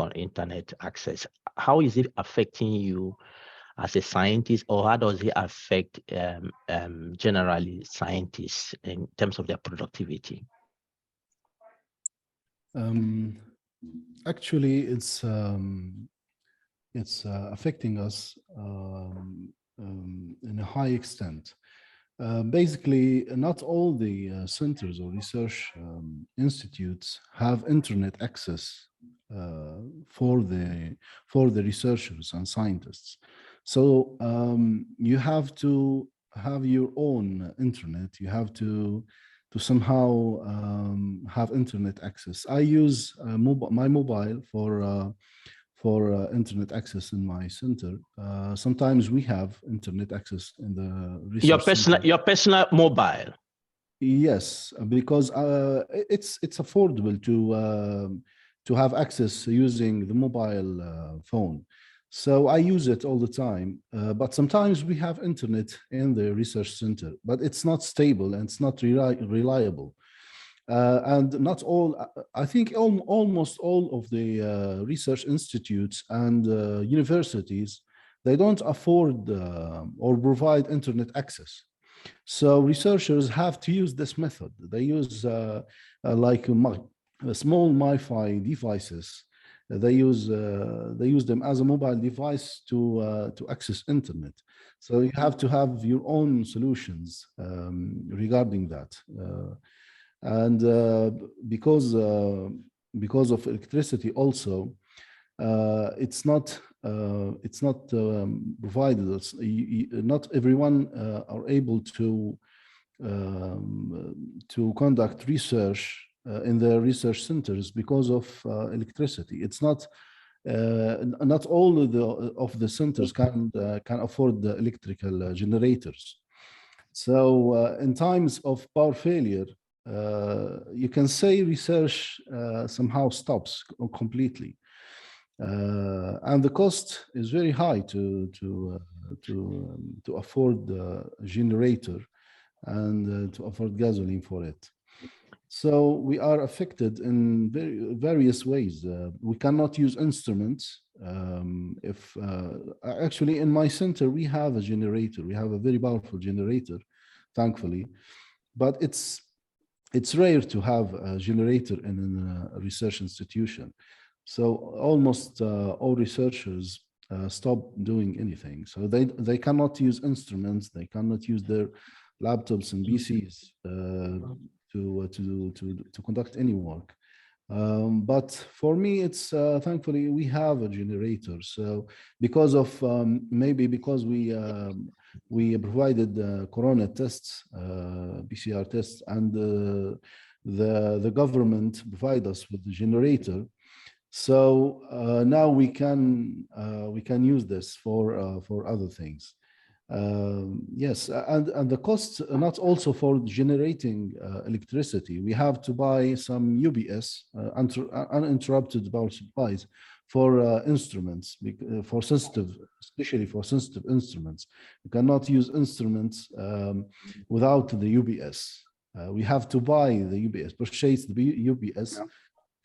access? How is it affecting you as a scientist, or how does it affect generally scientists in terms of their productivity? Actually, it's affecting us in a high extent. Basically, not all the centers or research institutes have internet access for the researchers and scientists. So you have to have your own internet. You have to somehow have internet access. I use my mobile for internet access in my center. Sometimes we have internet access in the research center. Your personal mobile. Yes, because it's affordable to have access using the mobile phone. So I use it all the time. But sometimes we have internet in the research center, but it's not stable and it's not reliable. And not all, I think almost all of the research institutes and universities, they don't afford or provide internet access. So researchers have to use this method. They use like small MiFi devices. They use them as a mobile device to access internet. So you have to have your own solutions regarding that. And because of electricity also, it's not provided. Not everyone are able to conduct research in their research centers because of electricity. It's not all of the centers can afford the electrical generators. So in times of power failure, you can say research somehow stops completely, and the cost is very high to afford the generator and to afford gasoline for it. So we are affected in various ways. We cannot use instruments. Actually, in my center, we have a generator. We have a very powerful generator, thankfully, but it's rare to have a generator in a research institution. So almost all researchers stop doing anything. So they cannot use instruments. They cannot use their laptops and PCs to conduct any work. But for me, it's thankfully we have a generator. So because of maybe because we provided corona tests, PCR tests, and the government provide us with the generator. So now we can use this for other things. Yes, and the cost not also for generating electricity. We have to buy some UBS, uninterrupted power supplies, for instruments, for sensitive, especially for sensitive instruments. You cannot use instruments without the UBS. We have to buy the UBS, purchase the UBS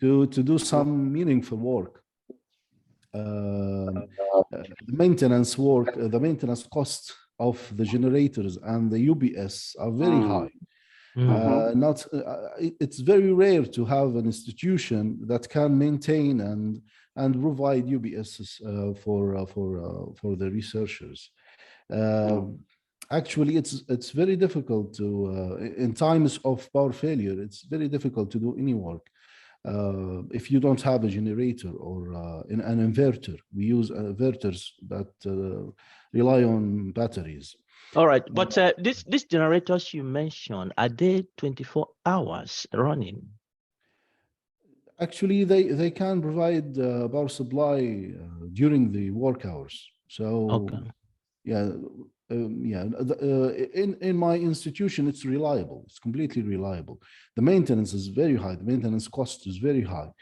to do some meaningful work. The maintenance work, the maintenance cost of the generators and the UBS are very high. It's very rare to have an institution that can maintain and provide UBSs for the researchers. Actually, it's very difficult to in times of power failure. It's very difficult to do any work if you don't have a generator or an inverter. We use inverters that rely on batteries. All right, but these generators you mentioned, are they 24 hours running? Actually, they can provide power supply during the work hours. So, yeah, in my institution, it's reliable. It's completely reliable. The maintenance is very high. The maintenance cost is very high.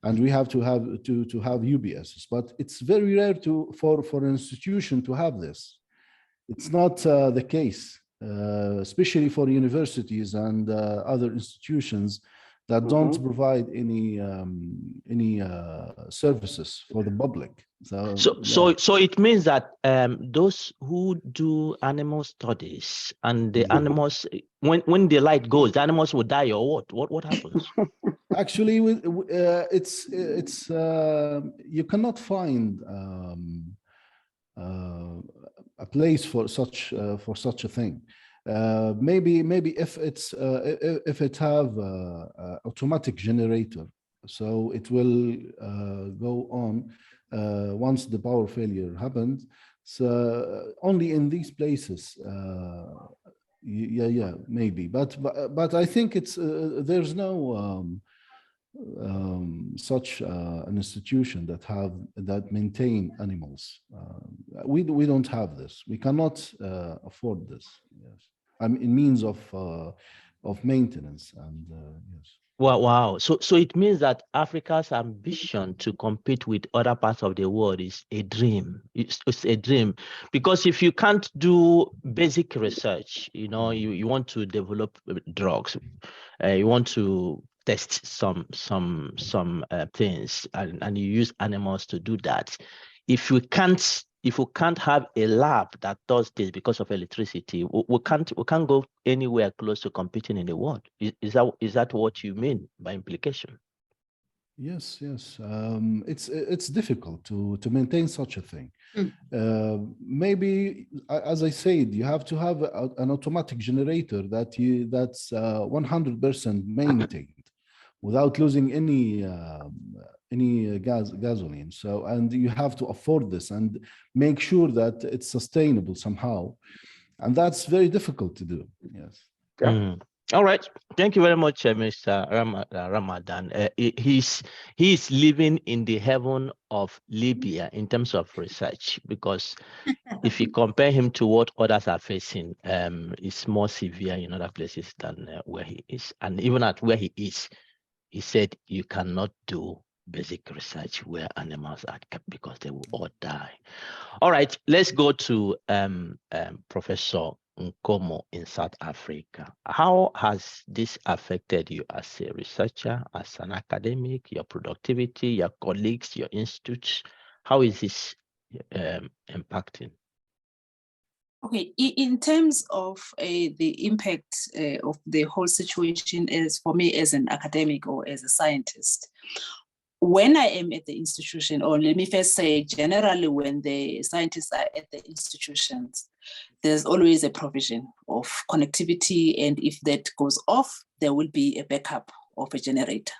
and we have to have UBSs. But it's very rare for an institution to have this. It's not the case, especially for universities and other institutions that don't provide any services for the public. So it means that those who do animal studies and the animals, when the light goes, the animals will die, or what happens? Actually, it's you cannot find a place for such a thing. Maybe if it have automatic generator, so it will go on once the power failure happens. So only in these places, maybe. But I think it's there's no such an institution that maintain animals. We don't have this. We cannot afford this. Yes, I mean, in means of maintenance and yes. Wow. So it means that Africa's ambition to compete with other parts of the world is a dream. It's a dream, because if you can't do basic research, you want to develop drugs, you want to test some things, and you use animals to do that. If we can't have a lab that does this because of electricity, we can't go anywhere close to competing in the world. Is that what you mean by implication? Yes. It's difficult to maintain such a thing. Maybe, as I said, you have to have an automatic generator that's 100% maintained without losing any gasoline. So, and you have to afford this and make sure that it's sustainable somehow, and that's very difficult to do. Yes. All right. Thank you very much, Mr. Ramadan. He's living in the heaven of Libya in terms of research, because if you compare him to what others are facing, it's more severe in other places than where he is. And even at where he is, he said you cannot do basic research where animals are kept because they will all die. All right, let's go to Professor Nkomo in South Africa. How has this affected you as a researcher, as an academic, your productivity, your colleagues, your institutes? How is this impacting? Okay, in terms of the impact of the whole situation, is for me as an academic or as a scientist, when I am at the institution, or let me first say generally when the scientists are at the institutions, there's always a provision of connectivity, and if that goes off, there will be a backup of a generator.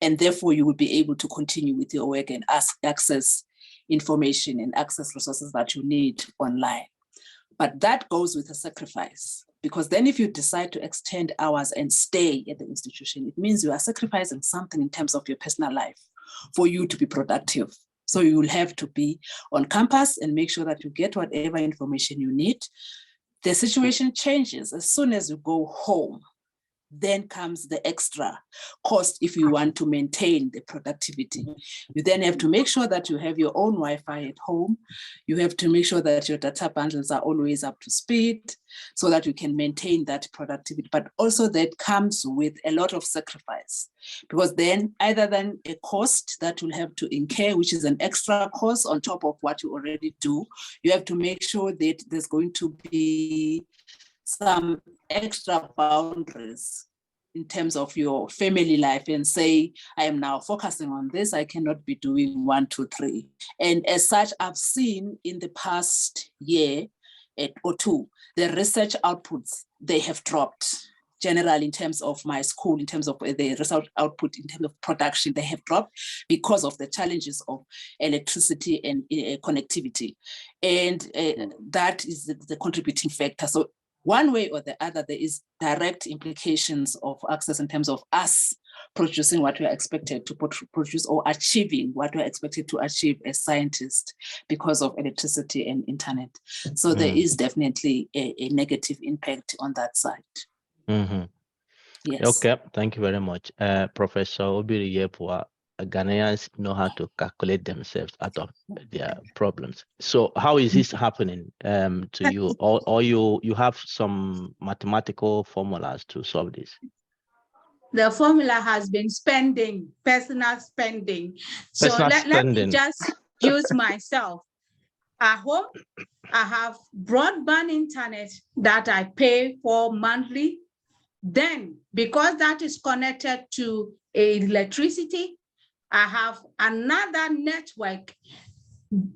And therefore you will be able to continue with your work and access information and access resources that you need online. But that goes with a sacrifice, because then if you decide to extend hours and stay at the institution, it means you are sacrificing something in terms of your personal life for you to be productive. So you will have to be on campus and make sure that you get whatever information you need. The situation changes as soon as you go home. Then comes the extra cost if you want to maintain the productivity. You then have to make sure that you have your own Wi-Fi at home. You have to make sure that your data bundles are always up to speed so that you can maintain that productivity. But also that comes with a lot of sacrifice, because then either than a cost that you'll have to incur, which is an extra cost on top of what you already do, you have to make sure that there's going to be some extra boundaries in terms of your family life, and say, I am now focusing on this, I cannot be doing 1, 2, 3. And as such, I've seen in the past year or two, the research outputs, they have dropped. Generally, in terms of my school, in terms of the research output, in terms of production, they have dropped because of the challenges of electricity and connectivity. And that is the contributing factor. So one way or the other, there is direct implications of access in terms of us producing what we are expected to produce, or achieving what we are expected to achieve as scientists because of electricity and internet. So there is definitely a negative impact on that side. Mm-hmm. Yes. Okay, thank you very much. Professor Obiri Yepua, Ghanaians know how to calculate themselves out of their problems. So how is this happening to you? Or you have some mathematical formulas to solve this? The formula has been spending, personal spending. So Personal let me spending. just use myself. At home, I have broadband internet that I pay for monthly. Then, because that is connected to electricity, I have another network,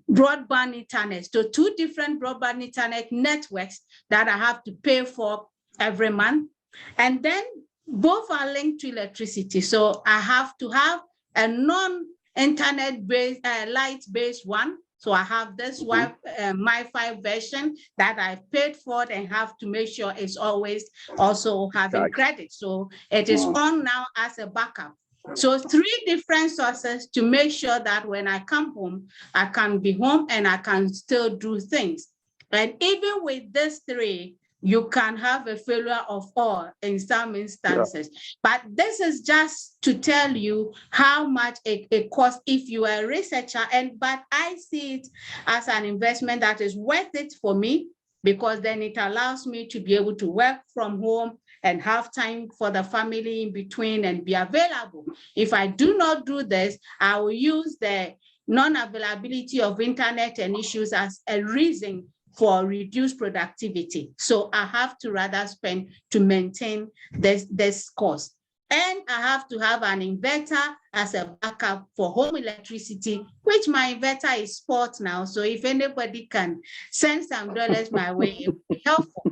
broadband internet. So 2 different broadband internet networks that I have to pay for every month. And then both are linked to electricity. So I have to have a non-internet based, light-based one. So I have this Wi-Fi version that I paid for and have to make sure it's always also having credit. So it is on now as a backup. So 3 different sources to make sure that when I come home, I can be home and I can still do things. And even with these 3, you can have a failure of all in some instances. But this is just to tell you how much it costs if you are a researcher. But I see it as an investment that is worth it for me, because then it allows me to be able to work from home and have time for the family in between and be available. If I do not do this, I will use the non-availability of internet and issues as a reason for reduced productivity. So I have to rather spend to maintain this cost. And I have to have an inverter as a backup for home electricity, which my inverter is spot now. So if anybody can send some dollars my way, it would be helpful.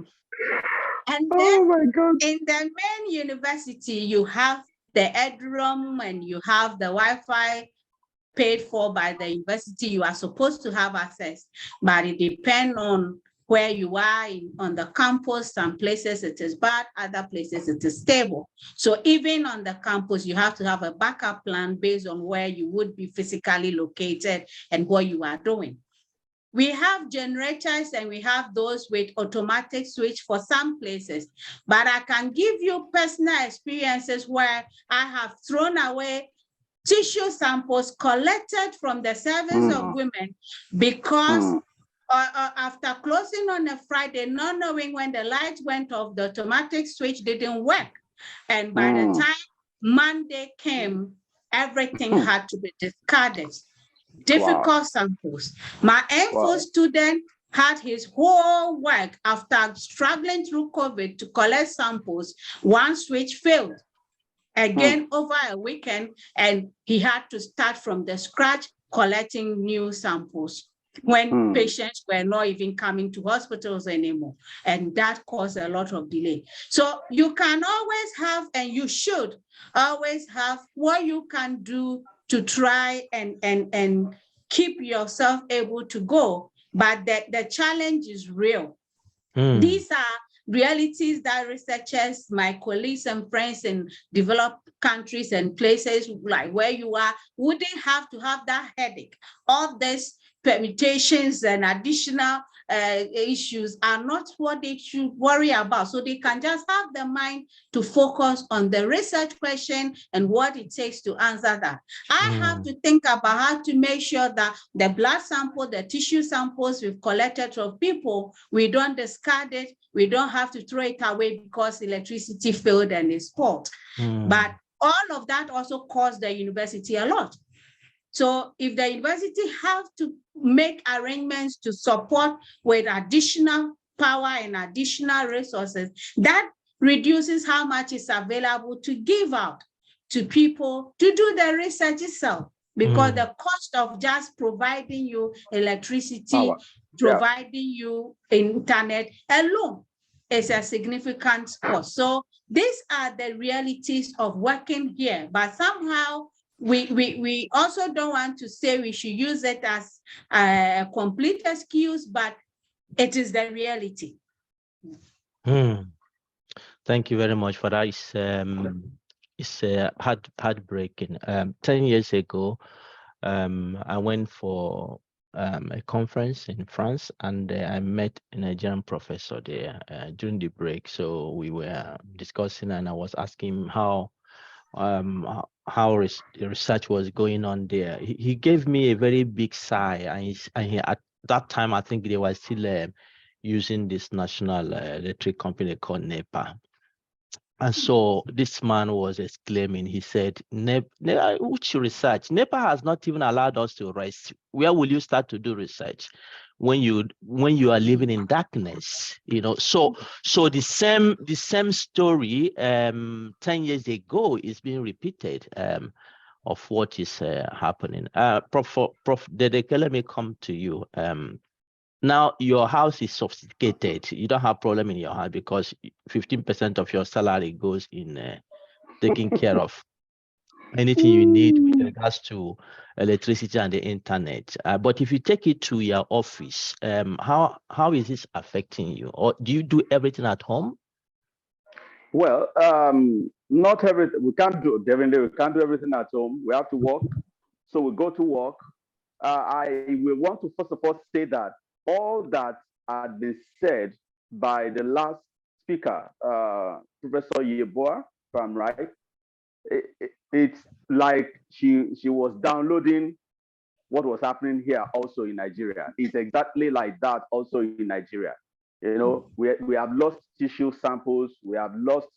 And then in the main university, you have the EdRoom and you have the Wi-Fi paid for by the university. You are supposed to have access, but it depends on where you are on the campus. Some places it is bad, other places it is stable. So even on the campus, you have to have a backup plan based on where you would be physically located and what you are doing. We have generators and we have those with automatic switch for some places, but I can give you personal experiences where I have thrown away tissue samples collected from the service of women because after closing on a Friday, not knowing when the light went off, the automatic switch didn't work. And by the time Monday came, everything had to be discarded. Difficult samples. My info student had his whole work after struggling through COVID to collect samples. One switch failed. Again, over a weekend, and he had to start from the scratch collecting new samples when patients were not even coming to hospitals anymore. And that caused a lot of delay. So you can always have, and you should always have what you can do to try and keep yourself able to go. But the challenge is real. These are realities that researchers, my colleagues and friends in developed countries and places like where you are wouldn't have to have that headache. All these permutations and additional issues are not what they should worry about. So they can just have the mind to focus on the research question and what it takes to answer that. I have to think about how to make sure that the blood sample, the tissue samples we've collected from people, we don't discard it. We don't have to throw it away because electricity failed and it's fault. But all of that also costs the university a lot. So if the university have to make arrangements to support with additional power and additional resources, that reduces how much is available to give out to people to do the research itself. Because the cost of just providing you electricity, providing you internet alone is a significant cost. So these are the realities of working here, but somehow we also don't want to say we should use it as a complete excuse, but it is the reality. Thank you very much for that. It's heartbreaking. 10 years ago, I went for a conference in France, and I met a Nigerian professor there during the break. So we were discussing, and I was asking him how how the research was going on there. He gave me a very big sigh, and at that time, I think they were still using this national electric company called NEPA. And so this man was exclaiming, he said, which research? NEPA has not even allowed us to rest. Where will you start to do research when you are living in darkness? You know, so the same story 10 years ago is being repeated of what is happening. Prof Dedeke, let me come to you. Now your house is sophisticated. You don't have problem in your house because 15% of your salary goes in taking care of anything you need with regards to electricity and the internet. But if you take it to your office, how is this affecting you? Or do you do everything at home? Well, not everything. We can't do everything at home. We have to work. So we go to work. I will want to first of all say that all that had been said by the last speaker, Professor Yeboah, if I'm right, it's like she was downloading what was happening here also in Nigeria. It's exactly like that also in Nigeria. You know, we have lost tissue samples, we have lost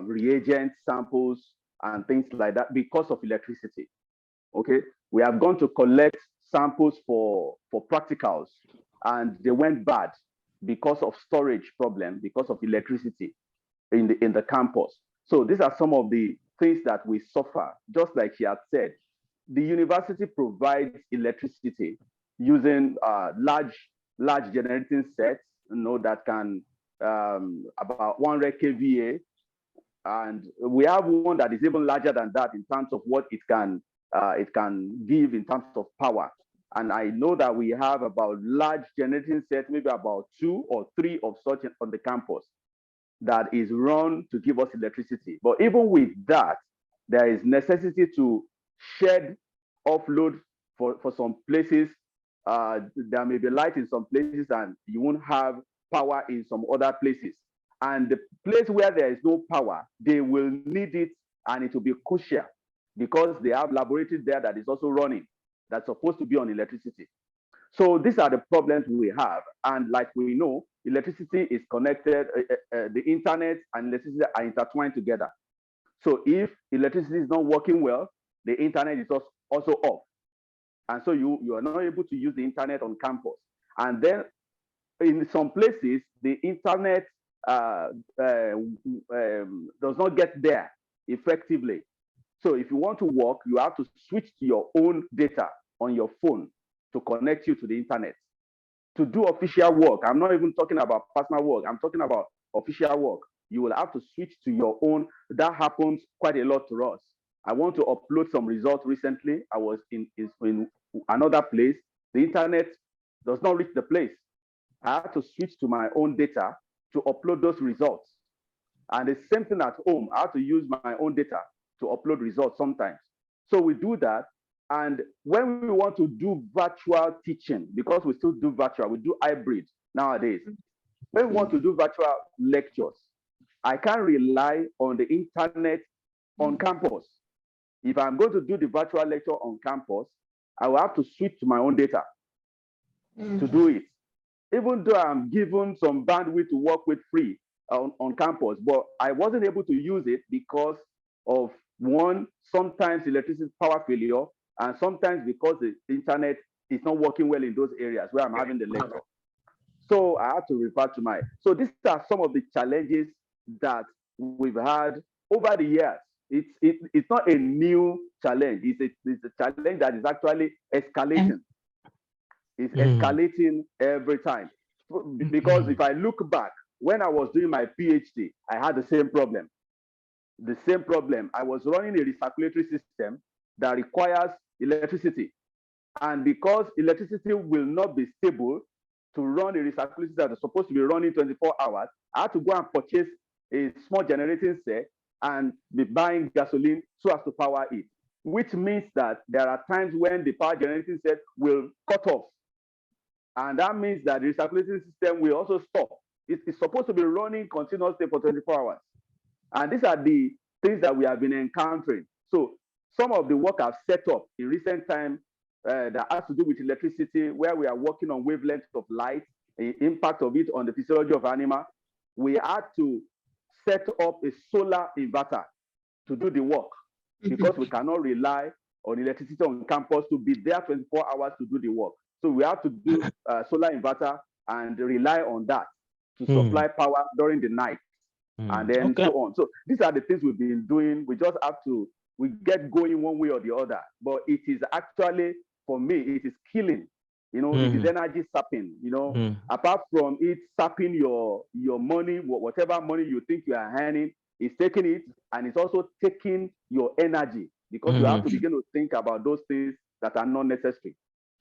reagent samples and things like that because of electricity. Okay, we have gone to collect samples for practicals and they went bad because of storage problem, because of electricity in the campus. So these are some of the things that we suffer. Just like she had said, the university provides electricity using large generating sets, you know, that can about 100 kVA, and we have one that is even larger than that in terms of what it can give in terms of power. And I know that we have about large generating sets, maybe about 2 or 3 of such on the campus that is run to give us electricity. But even with that, there is necessity to shed offload for some places. There may be light in some places and you won't have power in some other places. And the place where there is no power, they will need it and it will be crucial because they have laboratories there that is also running, that's supposed to be on electricity. So these are the problems we have. And like we know, electricity is connected, the internet and electricity are intertwined together. So if electricity is not working well, the internet is also off. And so you are not able to use the internet on campus. And then in some places, the internet does not get there effectively. So if you want to work, you have to switch to your own data on your phone to connect you to the internet. To do official work, I'm not even talking about personal work, I'm talking about official work. You will have to switch to your own. That happens quite a lot to us. I want to upload some results recently. I was in another place. The internet does not reach the place. I have to switch to my own data to upload those results. And the same thing at home. I have to use my own data to upload results sometimes. So we do that. And when we want to do virtual teaching, because we still do virtual, we do hybrid nowadays. When we want to do virtual lectures, I can't rely on the internet on campus. If I'm going to do the virtual lecture on campus, I will have to switch to my own data to do it. Even though I'm given some bandwidth to work with free on campus, but I wasn't able to use it because of one, sometimes electricity power failure, and sometimes because the internet is not working well in those areas where I'm having the lecture. So I have to refer to so these are some of the challenges that we've had over the years. It's not a new challenge. It's a challenge that is actually escalating. It's escalating every time. Because if I look back, when I was doing my PhD, I had the same problem. The same problem. I was running a recirculatory system that requires electricity. And because electricity will not be stable to run a recirculatory system that is supposed to be running 24 hours, I had to go and purchase a small generating set and be buying gasoline so as to power it, which means that there are times when the power generating set will cut off. And that means that the recirculating system will also stop. It's supposed to be running continuously for 24 hours. And these are the things that we have been encountering. So some of the work I've set up in recent time that has to do with electricity, where we are working on wavelengths of light, the impact of it on the physiology of animal, we had to set up a solar inverter to do the work because we cannot rely on electricity on campus to be there 24 hours to do the work. So we have to do solar inverter and rely on that to supply power during the night and then so on. So these are the things we've been doing. We just have to, we get going one way or the other, but it is actually, for me, it is killing. You know, it is energy sapping, you know, apart from it sapping your money, whatever money you think you are earning, it's taking it, and it's also taking your energy, because you have to begin to think about those things that are not necessary.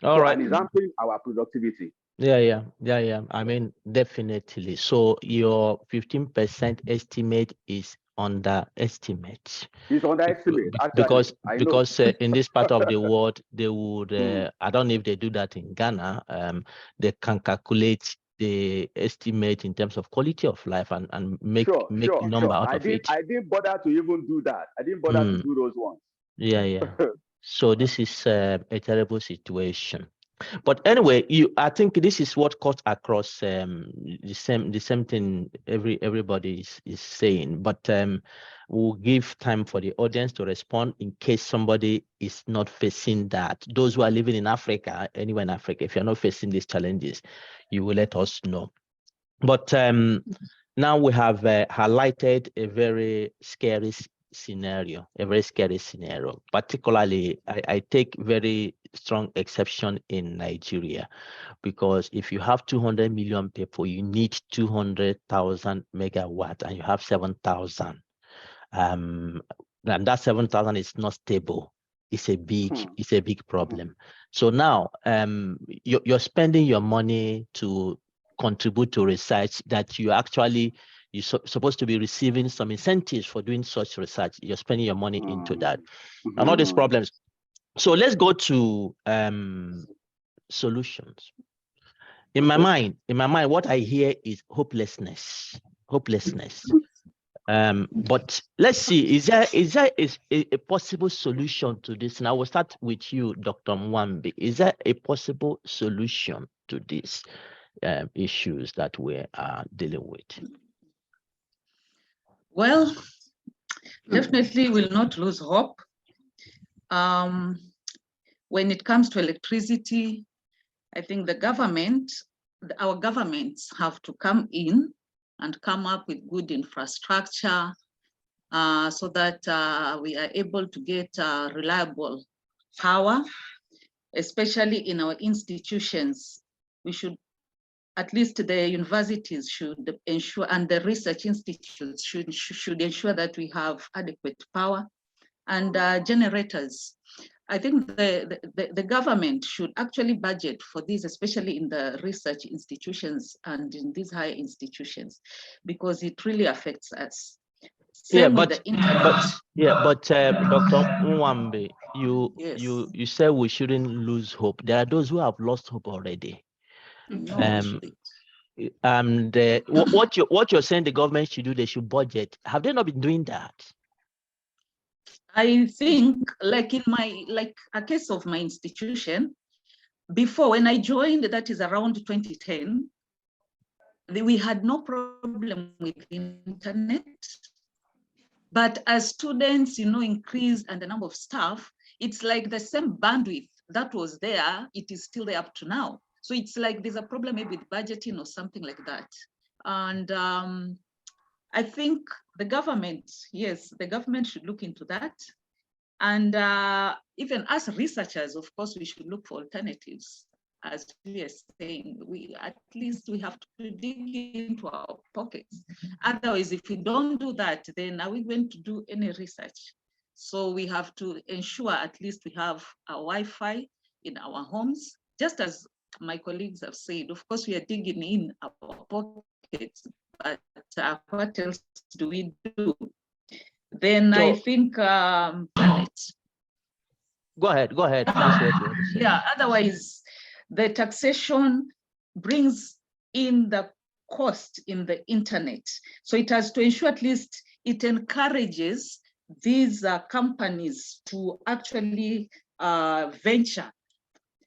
All right. And it's hampering our productivity. Yeah. I mean, definitely. So your 15% estimate is underestimate. It's underestimate, because actually, in this part of the world, they would I don't know if they do that in Ghana. They can calculate the estimate in terms of quality of life and make number out of it. I didn't bother to even do that. I didn't bother to do those ones. Yeah. So this is a terrible situation. But anyway, I think this is what cuts across the same thing everybody is saying. But we'll give time for the audience to respond in case somebody is not facing that. Those who are living in Africa, anywhere in Africa, if you're not facing these challenges, you will let us know. But now we have highlighted a very scary scenario, particularly I take very strong exception in Nigeria, because if you have 200 million people, you need 200,000 megawatt, and you have 7,000, and that 7,000 is not stable. It's a big problem. So now you're spending your money to contribute to research that you're supposed to be receiving some incentives for doing such research. You're spending your money into that and all these problems. So let's go to solutions. In my mind, what I hear is hopelessness. But let's see, is there a possible solution to this? And I will start with you, Dr. Mwambi. Is there a possible solution to these issues that we are dealing with? Well, definitely will not lose hope. When it comes to electricity, I think our governments have to come in and come up with good infrastructure so that we are able to get reliable power, especially in our institutions. We should, at least the universities should ensure, and the research institutes should ensure that we have adequate power and generators. I think the government should actually budget for this, especially in the research institutions and in these higher institutions, because it really affects us. But Dr. Mwambi, you said we shouldn't lose hope. There are those who have lost hope already. What you're saying the government should do, they should budget. Have they not been doing that? I think, like a case of my institution, before, when I joined, that is around 2010, we had no problem with internet. But as students, increase and the number of staff, it's like the same bandwidth that was there, it is still there up to now. So it's like there's a problem maybe with budgeting or something like that. And I think the government should look into that. And even as researchers, of course, we should look for alternatives. As we are saying, at least we have to dig into our pockets. Otherwise, if we don't do that, then are we going to do any research? So we have to ensure at least we have a Wi-Fi in our homes, just as my colleagues have said. Of course, we are digging in our pockets, but what else do we do? Then I think go ahead. Yeah, otherwise the taxation brings in the cost in the internet. So it has to ensure at least it encourages these companies to actually venture.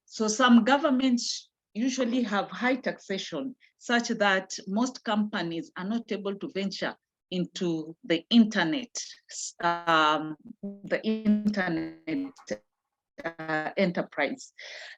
So some governments usually have high taxation such that most companies are not able to venture into the internet enterprise.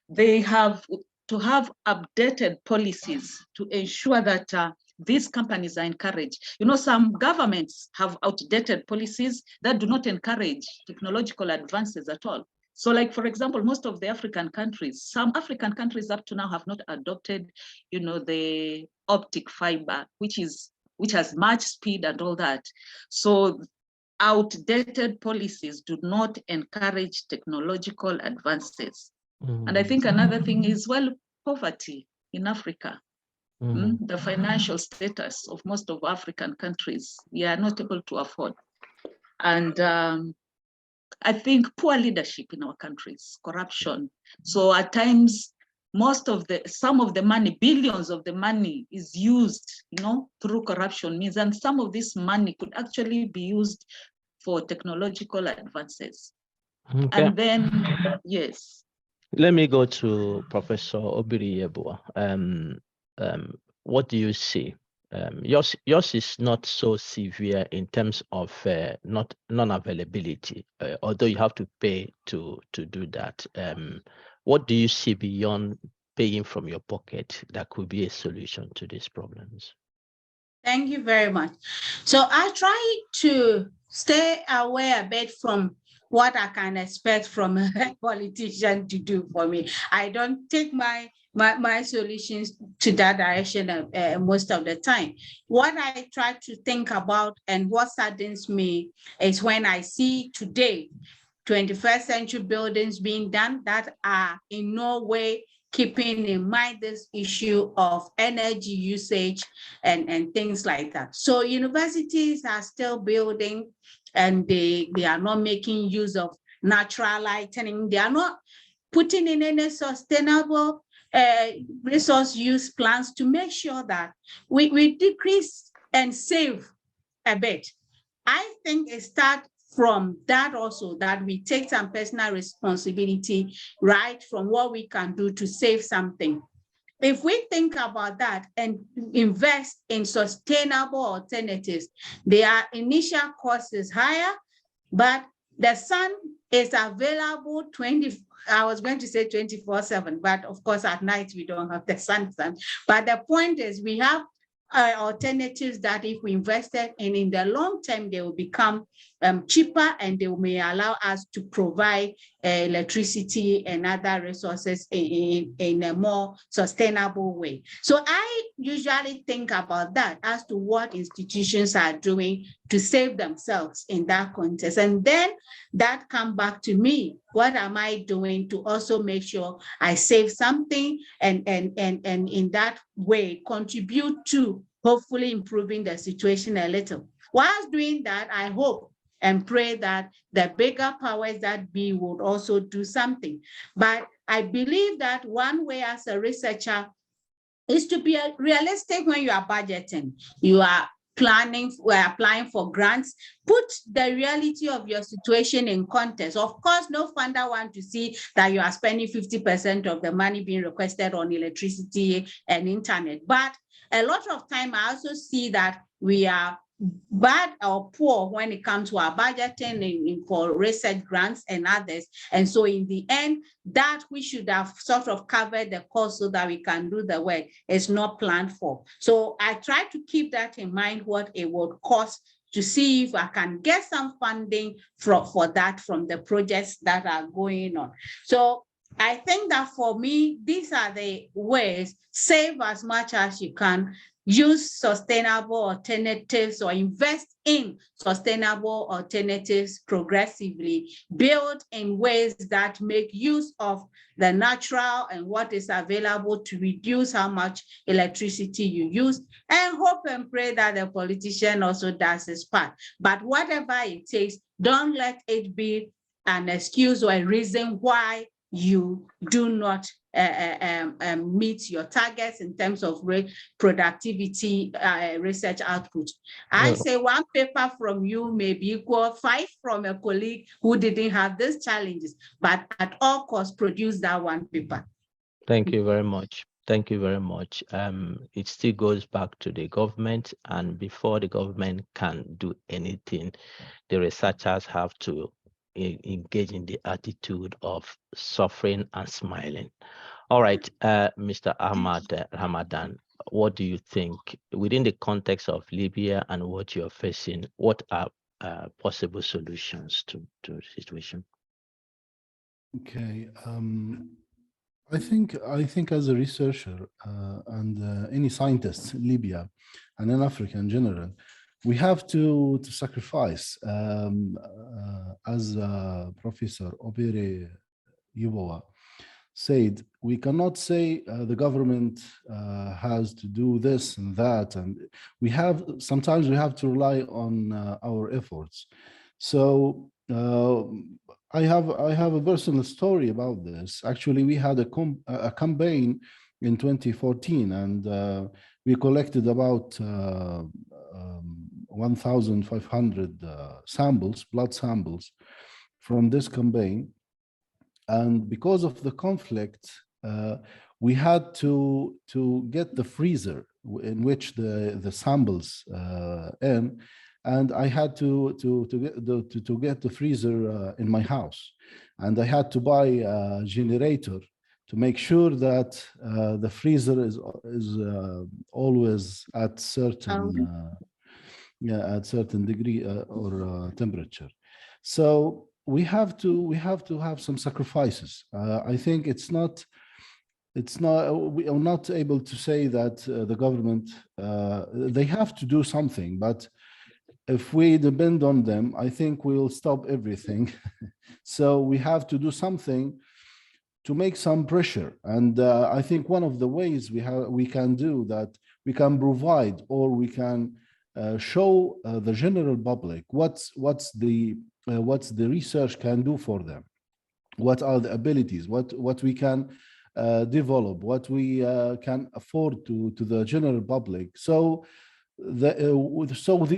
They have to have updated policies to ensure that these companies are encouraged. You know, some governments have outdated policies that do not encourage technological advances at all. So like, for example, most of the African countries, some African countries up to now have not adopted, you know, the optic fiber, which has much speed and all that. So outdated policies do not encourage technological advances. And I think another thing is, well, poverty in Africa. The financial status of most of African countries, we are not able to afford. And I think poor leadership in our countries, corruption. So at times, some of the money, billions of the money is used, you know, through corruption means, and some of this money could actually be used for technological advances. Okay. And then, yes. Let me go to Professor Obiri-Yeboah. What do you see? Yours is not so severe in terms of non-availability, although you have to pay to do that. What do you see beyond paying from your pocket that could be a solution to these problems? Thank you very much. So I try to stay away a bit from what I can expect from a politician to do for me. I don't take my solutions to that direction most of the time. What I try to think about and what saddens me is when I see today 21st century buildings being done that are in no way keeping in mind this issue of energy usage and things like that. So universities are still building and they are not making use of natural lighting. They are not putting in any sustainable resource use plans to make sure that we decrease and save a bit. I think it starts from that also, that we take some personal responsibility, right, from what we can do to save something. If we think about that and invest in sustainable alternatives, their initial cost is higher, but the sun is available 24/7, but of course at night we don't have the sun. But the point is we have alternatives that if we invested in the long term, they will become cheaper and they may allow us to provide electricity and other resources in a more sustainable way. So I usually think about that as to what institutions are doing to save themselves in that context. And then that comes back to me. What am I doing to also make sure I save something and in that way contribute to hopefully improving the situation a little? Whilst doing that, I hope and pray that the bigger powers that be would also do something. But I believe that one way as a researcher is to be realistic when you are budgeting. You are planning, we're applying for grants, put the reality of your situation in context. Of course, no funder wants to see that you are spending 50% of the money being requested on electricity and internet. But a lot of time I also see that we are bad or poor when it comes to our budgeting for research grants and others. And so in the end, that we should have sort of covered the cost so that we can do the work is not planned for. So I try to keep that in mind, what it would cost, to see if I can get some funding for that from the projects that are going on. So I think that for me, these are the ways: save as much as you can, use sustainable alternatives or invest in sustainable alternatives progressively, build in ways that make use of the natural and what is available to reduce how much electricity you use, and hope and pray that the politician also does his part. But whatever it takes, don't let it be an excuse or a reason why you do not meet your targets in terms of productivity research output. I say one paper from you may be equal 5 from a colleague who didn't have these challenges, but at all costs produce that one paper. Thank you very much. Thank you very much. It still goes back to the government, and before the government can do anything, the researchers have to engage in the attitude of suffering and smiling. All right, Mr. Ahmad Ramadan, what do you think within the context of Libya and what you're facing? What are possible solutions to the situation? Okay, I think as a researcher and any scientist in Libya and in Africa in general, we have to sacrifice, as Professor Obere Yubowa said, we cannot say the government has to do this and that, and sometimes we have to rely on our efforts. So I have a personal story about this. Actually, we had a campaign in 2014, and we collected about 1,500 samples, blood samples, from this campaign. And because of the conflict, we had to get the freezer in which the samples in, and I had to get the freezer in my house, and I had to buy a generator to make sure that the freezer is always at certain degree or temperature. So we have to have some sacrifices. I think we are not able to say that the government they have to do something, but if we depend on them, I think we'll stop everything. So we have to do something to make some pressure. And I think one of the ways we can do that, we can provide, or we can show the general public what's the research can do for them, what are the abilities, what we can develop, what we can afford to the general public. So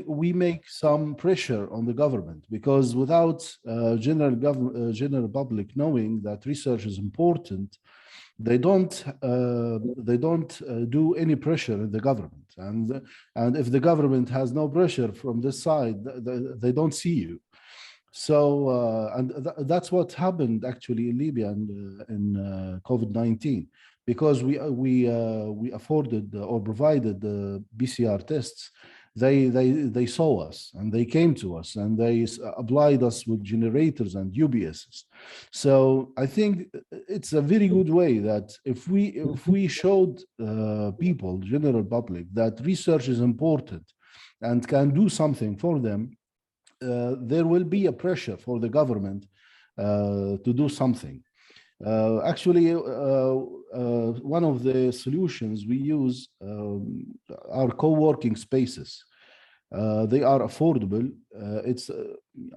we make some pressure on the government, because without general public knowing that research is important, they don't do any pressure in the government, and if the government has no pressure from this side, they don't see you. So that's what happened actually in Libya in COVID-19, because we afforded or provided the PCR tests. They saw us and they came to us and they applied us with generators and UBSs. So I think it's a very good way that if we showed people, general public, that research is important and can do something for them, there will be a pressure for the government to do something. Actually, one of the solutions we use are co-working spaces. They are affordable.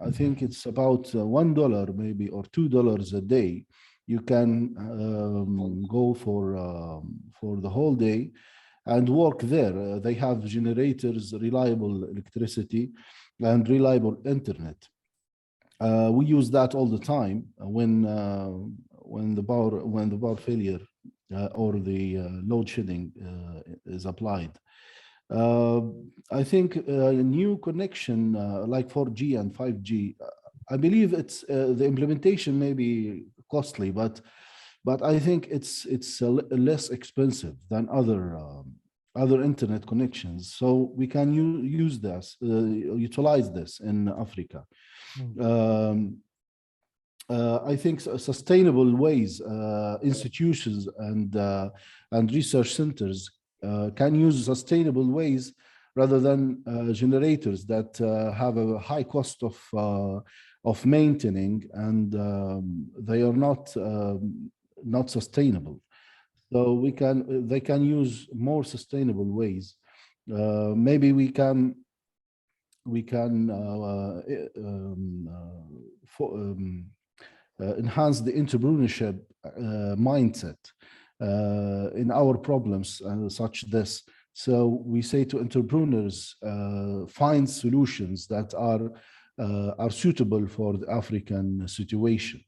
I think it's about $1 maybe or $2 a day. You can go for the whole day and work there. They have generators, reliable electricity, and reliable internet. We use that all the time when the power failure or the load shedding is applied. I think a new connection like 4G and 5G, I believe it's the implementation may be costly, but I think it's less expensive than other internet connections, so we can utilize this in Africa. I think sustainable ways, institutions and research centers can use sustainable ways rather than generators that have a high cost of maintaining, and they are not sustainable. So they can use more sustainable ways. Maybe we can enhance the entrepreneurship mindset in our problems such this. So we say to entrepreneurs, find solutions that are suitable for the African situation.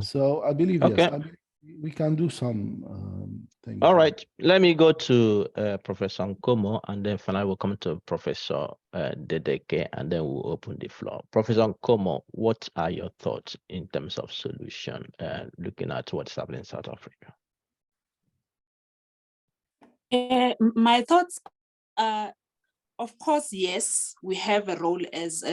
So I believe, okay. yes, I believe we can do some things. All right, let me go to Professor Nkomo, and then finally we'll come to Professor Dedeke, and then we'll open the floor. Professor Nkomo, what are your thoughts in terms of solution, looking at what's happening in South Africa? My thoughts are, of course, yes, we have a role as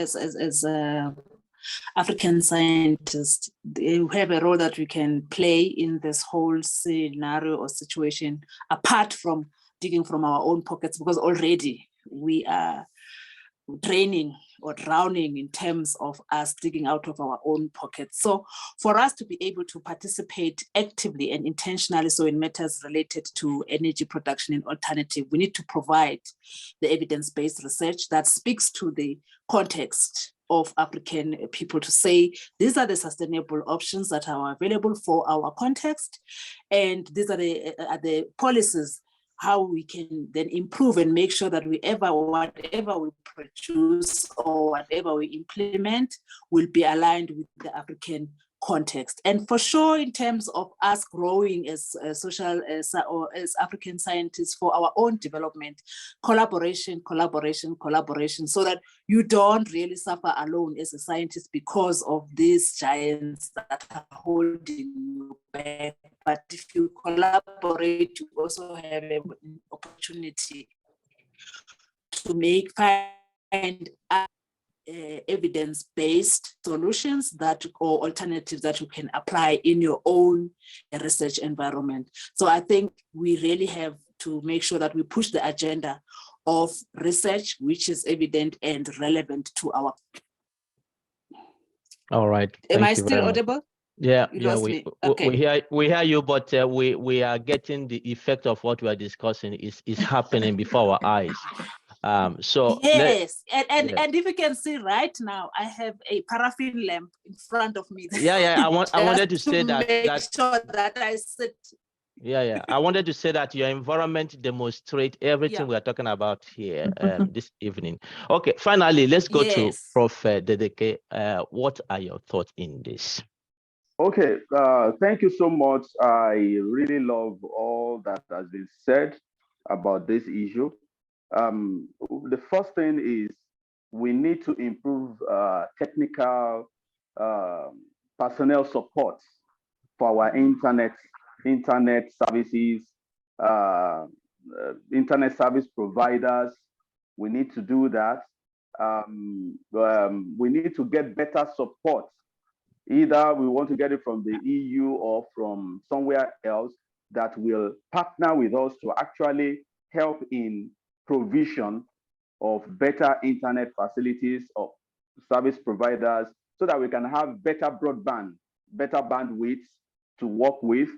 African scientists. We have a role that we can play in this whole scenario or situation, apart from digging from our own pockets, because already we are draining or drowning in terms of us digging out of our own pockets. So for us to be able to participate actively and intentionally, so in matters related to energy production and alternative, we need to provide the evidence-based research that speaks to the context of African people, to say, these are the sustainable options that are available for our context, and these are the policies, how we can then improve and make sure that whatever we produce or whatever we implement will be aligned with the African context. And for sure, in terms of us growing as as African scientists for our own development, collaboration, so that you don't really suffer alone as a scientist because of these giants that are holding you back. But if you collaborate, you also have an opportunity to find evidence-based solutions or alternatives that you can apply in your own research environment. So I think we really have to make sure that we push the agenda of research, which is evident and relevant to our. All right. Am I still audible? Yeah, Okay. we hear you, but we are getting the effect of what we are discussing is happening before our eyes. So yes, and if you can see right now, I have a paraffin lamp in front of me. I wanted to say make sure that I sit. I wanted to say that your environment demonstrates everything we are talking about here this evening. Okay, finally, let's go to Prof. Dedeke. What are your thoughts in this? Okay, thank you so much. I really love all that has been said about this issue. The first thing is we need to improve technical personnel support for our internet services, internet service providers. We need to do that. We need to get better support. Either we want to get it from the EU or from somewhere else that will partner with us to actually help in provision of better internet facilities of service providers so that we can have better broadband, better bandwidth to work with.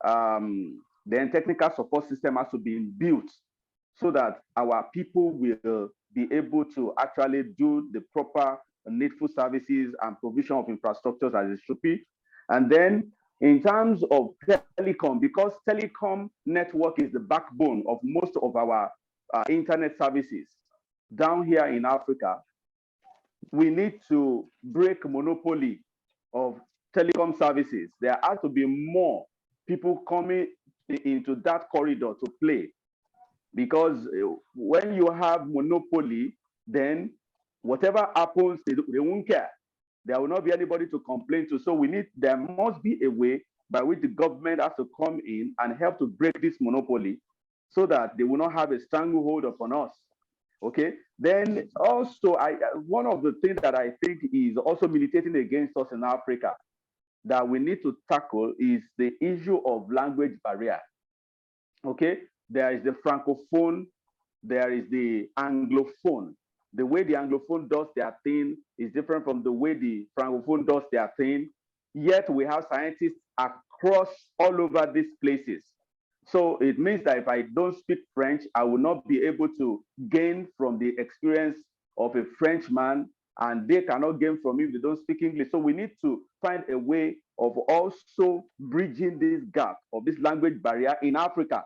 Then technical support system has to be built so that our people will be able to actually do the proper needful services and provision of infrastructures as it should be. And then in terms of telecom, because telecom network is the backbone of most of our internet services down here in Africa, we need to break monopoly of telecom services. There has to be more people coming into that corridor to play, because when you have monopoly, then whatever happens, they won't care. There will not be anybody to complain to. So there must be a way by which the government has to come in and help to break this monopoly so that they will not have a stranglehold upon us. Okay. Then also, one of the things that I think is also militating against us in Africa that we need to tackle is the issue of language barrier. Okay. There is the Francophone, there is the Anglophone. The way the Anglophone does their thing is different from the way the Francophone does their thing. Yet we have scientists across all over these places. So it means that if I don't speak French, I will not be able to gain from the experience of a Frenchman, and they cannot gain from me if they don't speak English. So we need to find a way of also bridging this gap of this language barrier in Africa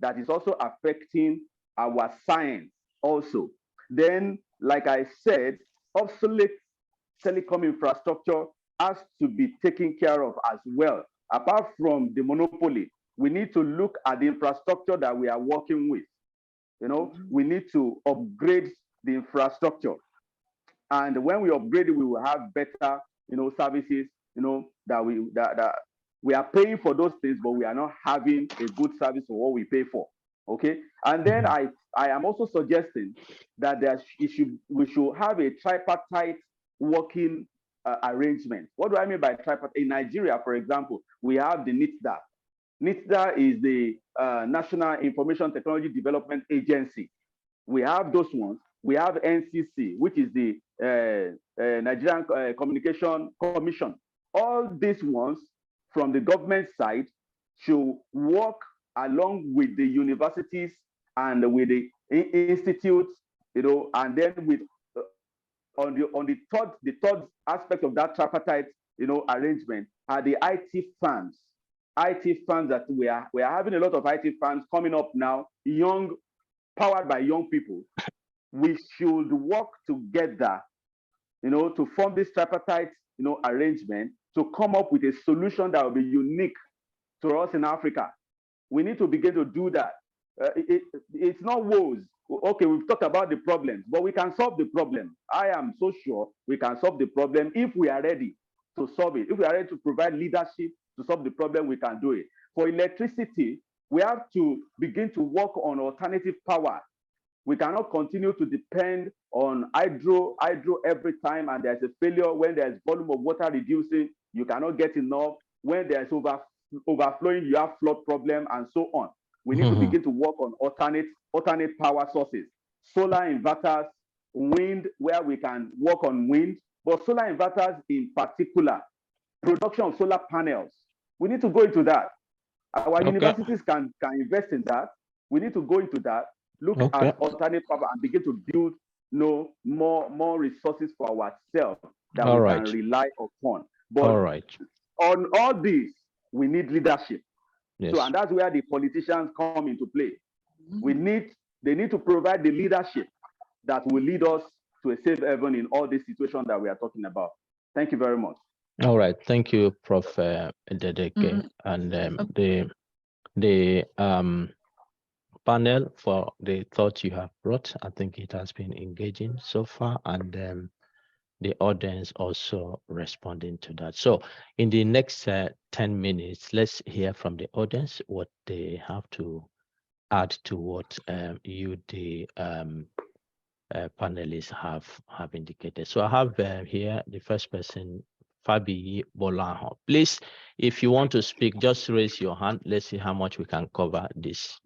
that is also affecting our science also. Then, like I said, obsolete telecom infrastructure has to be taken care of as well. Apart from the monopoly, we need to look at the infrastructure that we are working with. You know, we need to upgrade the infrastructure. And when we upgrade it, we will have better, you know, services, you know, that we are paying for those things, but we are not having a good service for what we pay for. Okay. And then I am also suggesting that we should have a tripartite working arrangement. What do I mean by tripartite? In Nigeria, for example, we have the NITDA. NITDA is the National Information Technology Development Agency. We have those ones. We have NCC, which is the Nigerian Communication Commission. All these ones from the government side should work along with the universities and with the institutes, you know, and then with on the third aspect of that tripartite, you know, arrangement are the IT funds. IT funds that we are having a lot of IT funds coming up now, powered by young people. We should work together, you know, to form this tripartite, you know, arrangement to come up with a solution that will be unique to us in Africa. We need to begin to do that. It's not woes. Okay, we've talked about the problems, but we can solve the problem. I am so sure we can solve the problem if we are ready to solve it. If we are ready to provide leadership to solve the problem, we can do it. For electricity, we have to begin to work on alternative power. We cannot continue to depend on hydro every time, and there's a failure. When there's volume of water reducing, you cannot get enough. When there's overflowing, you have flood problem, and so on. We need to begin to work on alternate power sources, solar inverters, wind, where we can work on wind, but solar inverters in particular, production of solar panels. We need to go into that. Our universities can invest in that. We need to go into that. Look at alternate power and begin to build, you know, more resources for ourselves that we can rely upon. But on all this, we need leadership. Yes. So, and that's where the politicians come into play. They need to provide the leadership that will lead us to a safe haven in all these situations that we are talking about. Thank you very much. All right, thank you, Prof. Dedeke, and the panel for the thoughts you have brought. I think it has been engaging so far, and the audience also responding to that. So in the next 10 minutes, let's hear from the audience what they have to add to what you, the panelists, have indicated. So I have here the first person, Fabi Bolaho. Please, if you want to speak, just raise your hand. Let's see how much we can cover this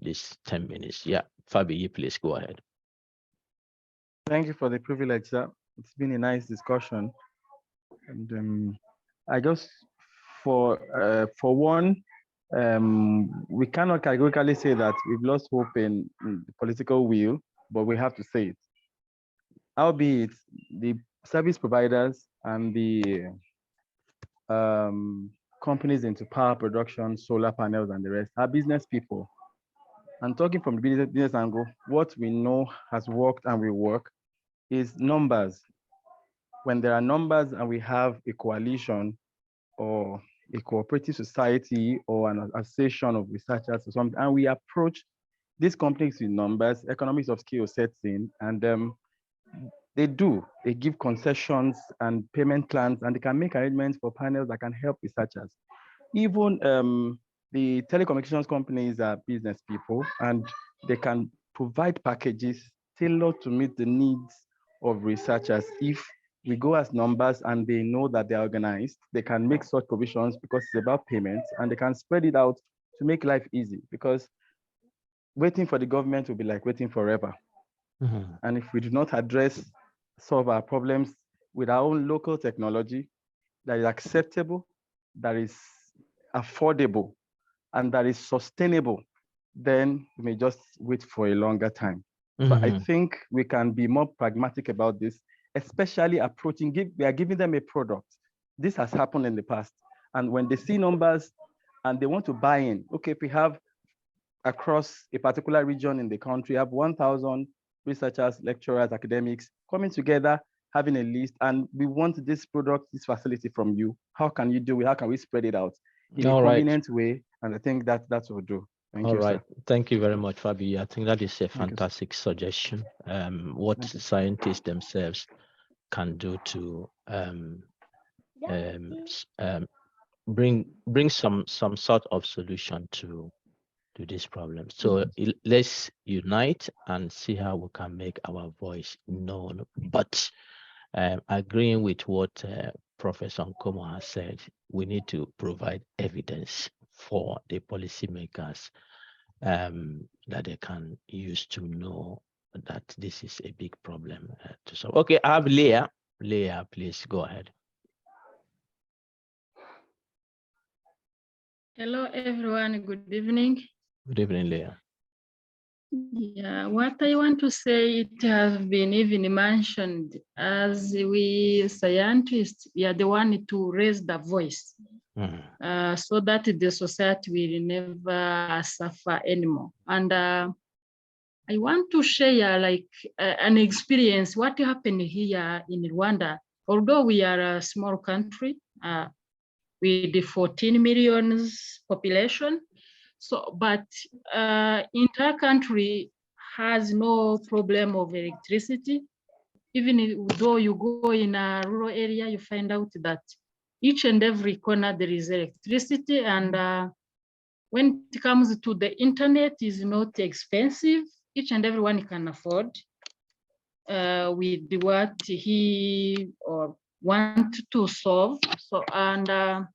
10 minutes. Yeah, Fabi, please go ahead. Thank you for the privilege, sir. It's been a nice discussion, and I just for one, we cannot categorically say that we've lost hope in the political will, but we have to say it. Albeit the service providers and the companies into power production, solar panels, and the rest are business people. And talking from the business angle, what we know has worked and will work is numbers. When there are numbers and we have a coalition or a cooperative society or an association of researchers or something, and we approach these companies with numbers, economics of scale sets in, and they give concessions and payment plans, and they can make arrangements for panels that can help researchers. Even the telecommunications companies are business people, and they can provide packages tailored to meet the needs of researchers. If we go as numbers and they know that they're organized, they can make such provisions because it's about payments, and they can spread it out to make life easy, because waiting for the government will be like waiting forever. And if we do not solve our problems with our own local technology that is acceptable, that is affordable, and that is sustainable, then we may just wait for a longer time. But I think we can be more pragmatic about this, especially approaching, we are giving them a product. This has happened in the past, And when they see numbers and they want to buy in, okay, if we have across a particular region in the country, have 1,000 researchers, lecturers, academics coming together, having a list, and we want this product, this facility from you. How can you do it? How can we spread it out in a convenient way? And I think that's what we'll do. Thank you, sir. Thank you very much, Fabi. I think that is a fantastic suggestion. What scientists themselves can do to bring some sort of solution to this problem. So let's unite and see how we can make our voice known. But agreeing with what Professor Nkomo has said, we need to provide evidence for the policymakers that they can use to know that this is a big problem to solve. Okay, I have Leah. Leah, please go ahead. Hello, everyone. Good evening. Good evening, Leah. Yeah, what I want to say, it has been even mentioned, as we scientists, we are the one to raise the voice so that the society will never suffer anymore. And I want to share like an experience, what happened here in Rwanda. Although we are a small country with the 14 million population, but entire country has no problem of electricity. Even though you go in a rural area, you find out that each and every corner there is electricity, and when it comes to the internet, is not expensive. Each and everyone can afford with what he or want to solve. So and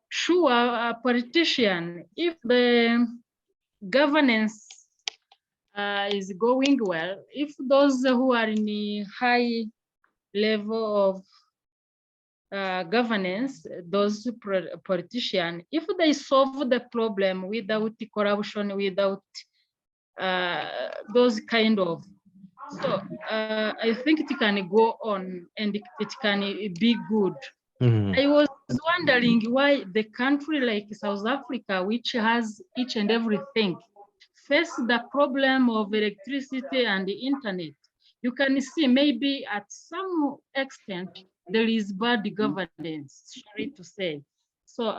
sure, a politician, if the governance is going well, if those who are in a high level of governance, those politicians, if they solve the problem without corruption, without those kind of, so I think it can go on and it can be good. I was wondering why the country like South Africa, which has each and everything, face the problem of electricity and the internet. You can see maybe at some extent there is bad governance, sorry to say. So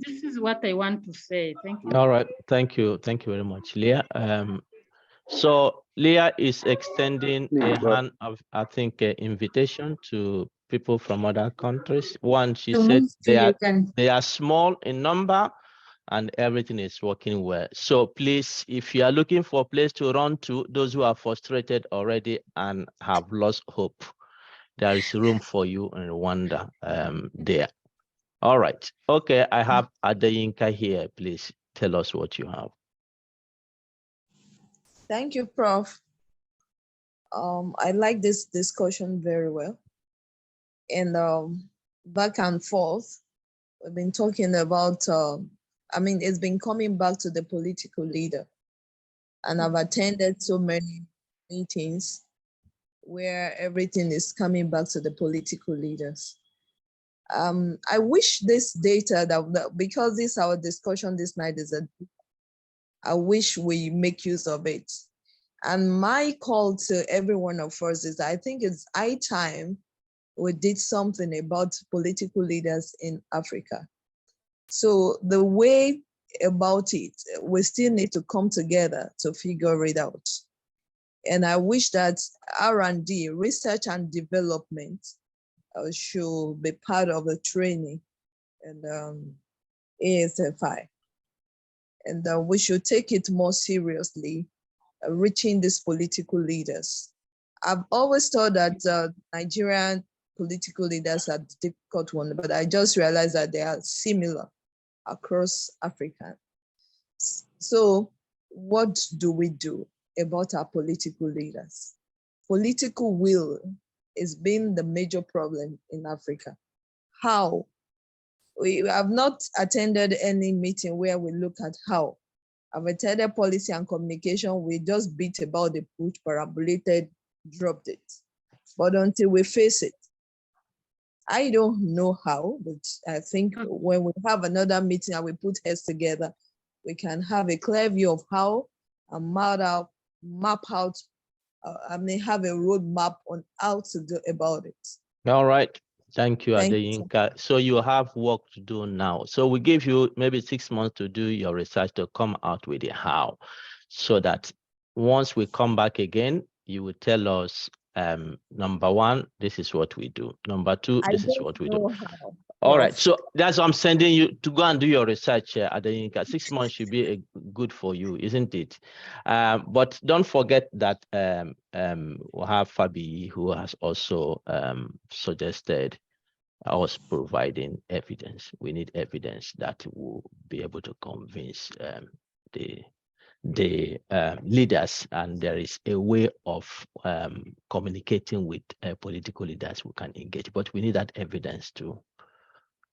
this is what I want to say. Thank you. All right, thank you very much, Leah. So Leah is extending a hand of, I think, invitation to people from other countries. One, she said they are small in number and everything is working well. So please, if you are looking for a place to run to, those who are frustrated already and have lost hope, there is room for you in Rwanda there. All right. Okay, I have Adeyinka here. Please tell us what you have. Thank you, Prof. I like this discussion very well. And back and forth, we've been talking about, I mean, it's been coming back to the political leader. And I've attended so many meetings where everything is coming back to the political leaders. I wish this data, because this our discussion this night is I wish we make use of it. And my call to every one of us is, I think it's high time we did something about political leaders in Africa. So the way about it, we still need to come together to figure it out. And I wish that R&D, research and development, should be part of the training and ASFI. And we should take it more seriously, reaching these political leaders. I've always thought that Nigerian political leaders are the difficult one, but I just realized that they are similar across Africa. So what do we do about our political leaders? Political will has been the major problem in Africa. How? We have not attended any meeting where we look at how. I've attended policy and communication, we just beat about the bush, parabolated, dropped it. But until we face it, I don't know how, but I think when we have another meeting and we put heads together, we can have a clear view of how and map out, have a roadmap on how to do about it. All right. Thank you, Thank you. Adeyinka. So you have work to do now. So we give you maybe 6 months to do your research to come out with the how, so that once we come back again, you will tell us, number one, this is what we do. Number two, I this is don't what we do. know how. All right. Prof. So that's what I'm sending you to go and do your research, Adeyinka. 6 months should be good for you, isn't it? But don't forget that we'll have Fabi, who has also suggested us providing evidence. We need evidence that will be able to convince the leaders, and there is a way of communicating with political leaders who can engage, but we need that evidence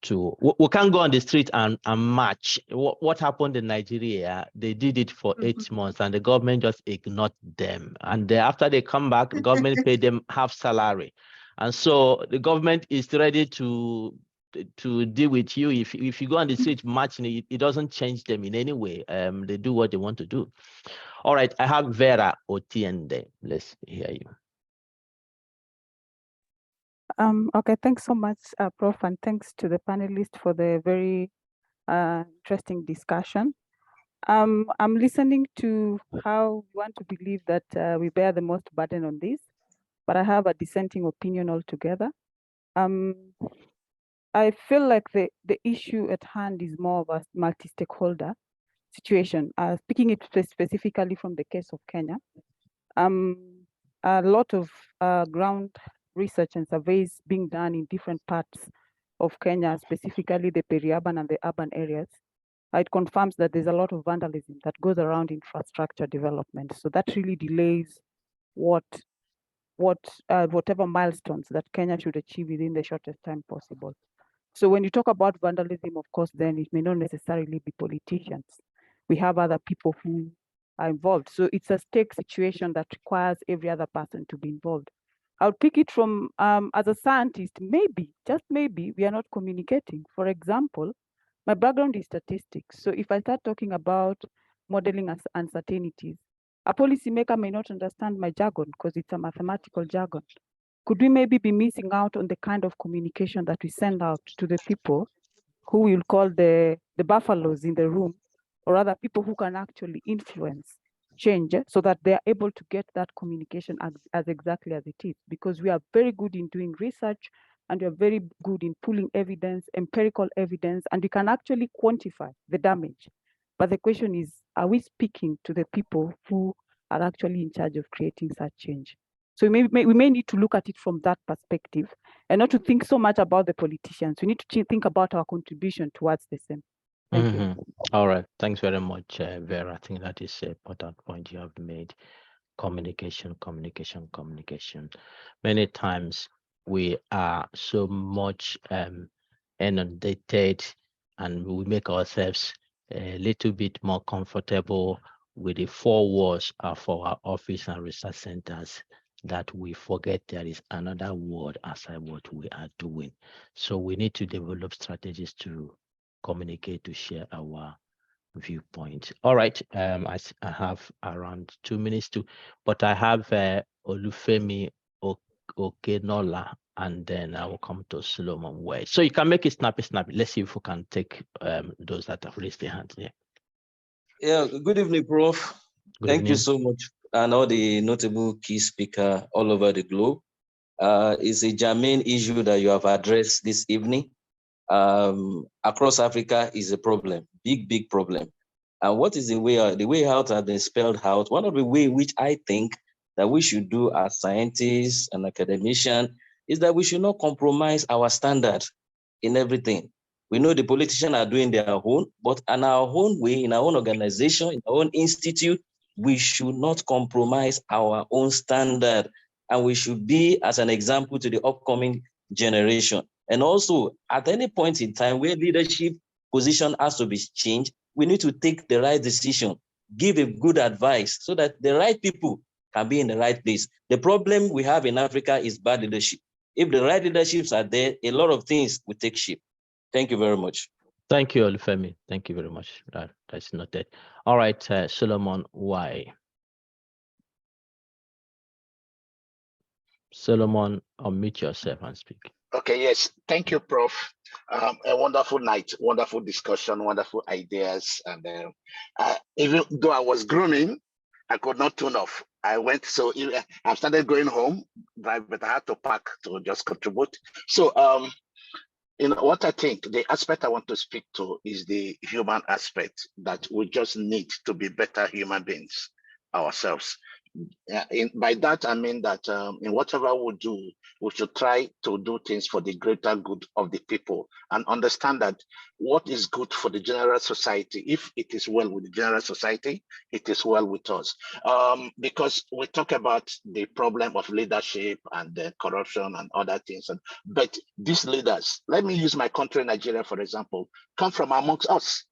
we can't go on the street and march. What happened in Nigeria, they did it for 8 months and the government just ignored them, and after they come back, government paid them half salary, and so the government is ready to deal with you. If you go on the street marching, it doesn't change them in any way. They do what they want to do. All right, I have Vera Otiende. Let's hear you. Okay, thanks so much, Prof, and thanks to the panelists for the very interesting discussion. I'm listening to how you want to believe that we bear the most burden on this, but I have a dissenting opinion altogether. I feel like the issue at hand is more of a multi-stakeholder situation. Speaking it specifically from the case of Kenya, a lot of ground research and surveys being done in different parts of Kenya, specifically the peri-urban and the urban areas. It confirms that there's a lot of vandalism that goes around infrastructure development. So that really delays whatever milestones that Kenya should achieve within the shortest time possible. So when you talk about vandalism, of course, then it may not necessarily be politicians. We have other people who are involved. So it's a stake situation that requires every other person to be involved. I'll pick it from, as a scientist, maybe, just maybe, we are not communicating. For example, my background is statistics. So if I start talking about modeling as uncertainties, a policymaker may not understand my jargon because it's a mathematical jargon. Could we maybe be missing out on the kind of communication that we send out to the people who we'll call the buffaloes in the room, or other people who can actually influence change, so that they are able to get that communication as exactly as it is? Because we are very good in doing research, and we are very good in pulling evidence, empirical evidence, and we can actually quantify the damage. But the question is, are we speaking to the people who are actually in charge of creating such change? So we may need to look at it from that perspective, and not to think so much about the politicians. We need to think about our contribution towards the same. Thank you. All right, thanks very much, Vera. I think that is an important point you have made. Communication. Many times we are so much inundated, and we make ourselves a little bit more comfortable with the 4 walls for our office and research centers, that we forget there is another world outside what we are doing. So we need to develop strategies to communicate, to share our viewpoint. All right, I have around 2 minutes but I have Olufemi Okenola, and then I will come to Solomon Way. So you can make it snappy. Let's see if we can take those that have raised their hands. Yeah, good evening, Prof. Thank you so much, and all the notable key speakers all over the globe. It's a germane issue that you have addressed this evening. Across Africa is a problem, big problem. And what is the way out? The way out has been spelled out. One of the ways which I think that we should do as scientists and academicians is that we should not compromise our standard in everything. We know the politicians are doing their own, but in our own way, in our own organization, in our own institute, we should not compromise our own standard. And we should be as an example to the upcoming generation. And also, at any point in time where leadership position has to be changed, we need to take the right decision, give a good advice so that the right people can be in the right place. The problem we have in Africa is bad leadership. If the right leaderships are there, a lot of things will take shape. Thank you very much. Thank you, Olufemi. Thank you very much. That's noted. All right, Solomon, why? Solomon, unmute yourself and speak. Okay, yes. Thank you, Prof. A wonderful night, wonderful discussion, wonderful ideas. And even though I was grooming, I could not tune off. I started going home, but I had to park to just contribute. So, what I think the aspect I want to speak to is the human aspect, that we just need to be better human beings ourselves. By that, I mean that in whatever we do, we should try to do things for the greater good of the people and understand that what is good for the general society, if it is well with the general society, it is well with us. Because we talk about the problem of leadership and corruption and other things, but these leaders, let me use my country, Nigeria, for example, come from amongst us.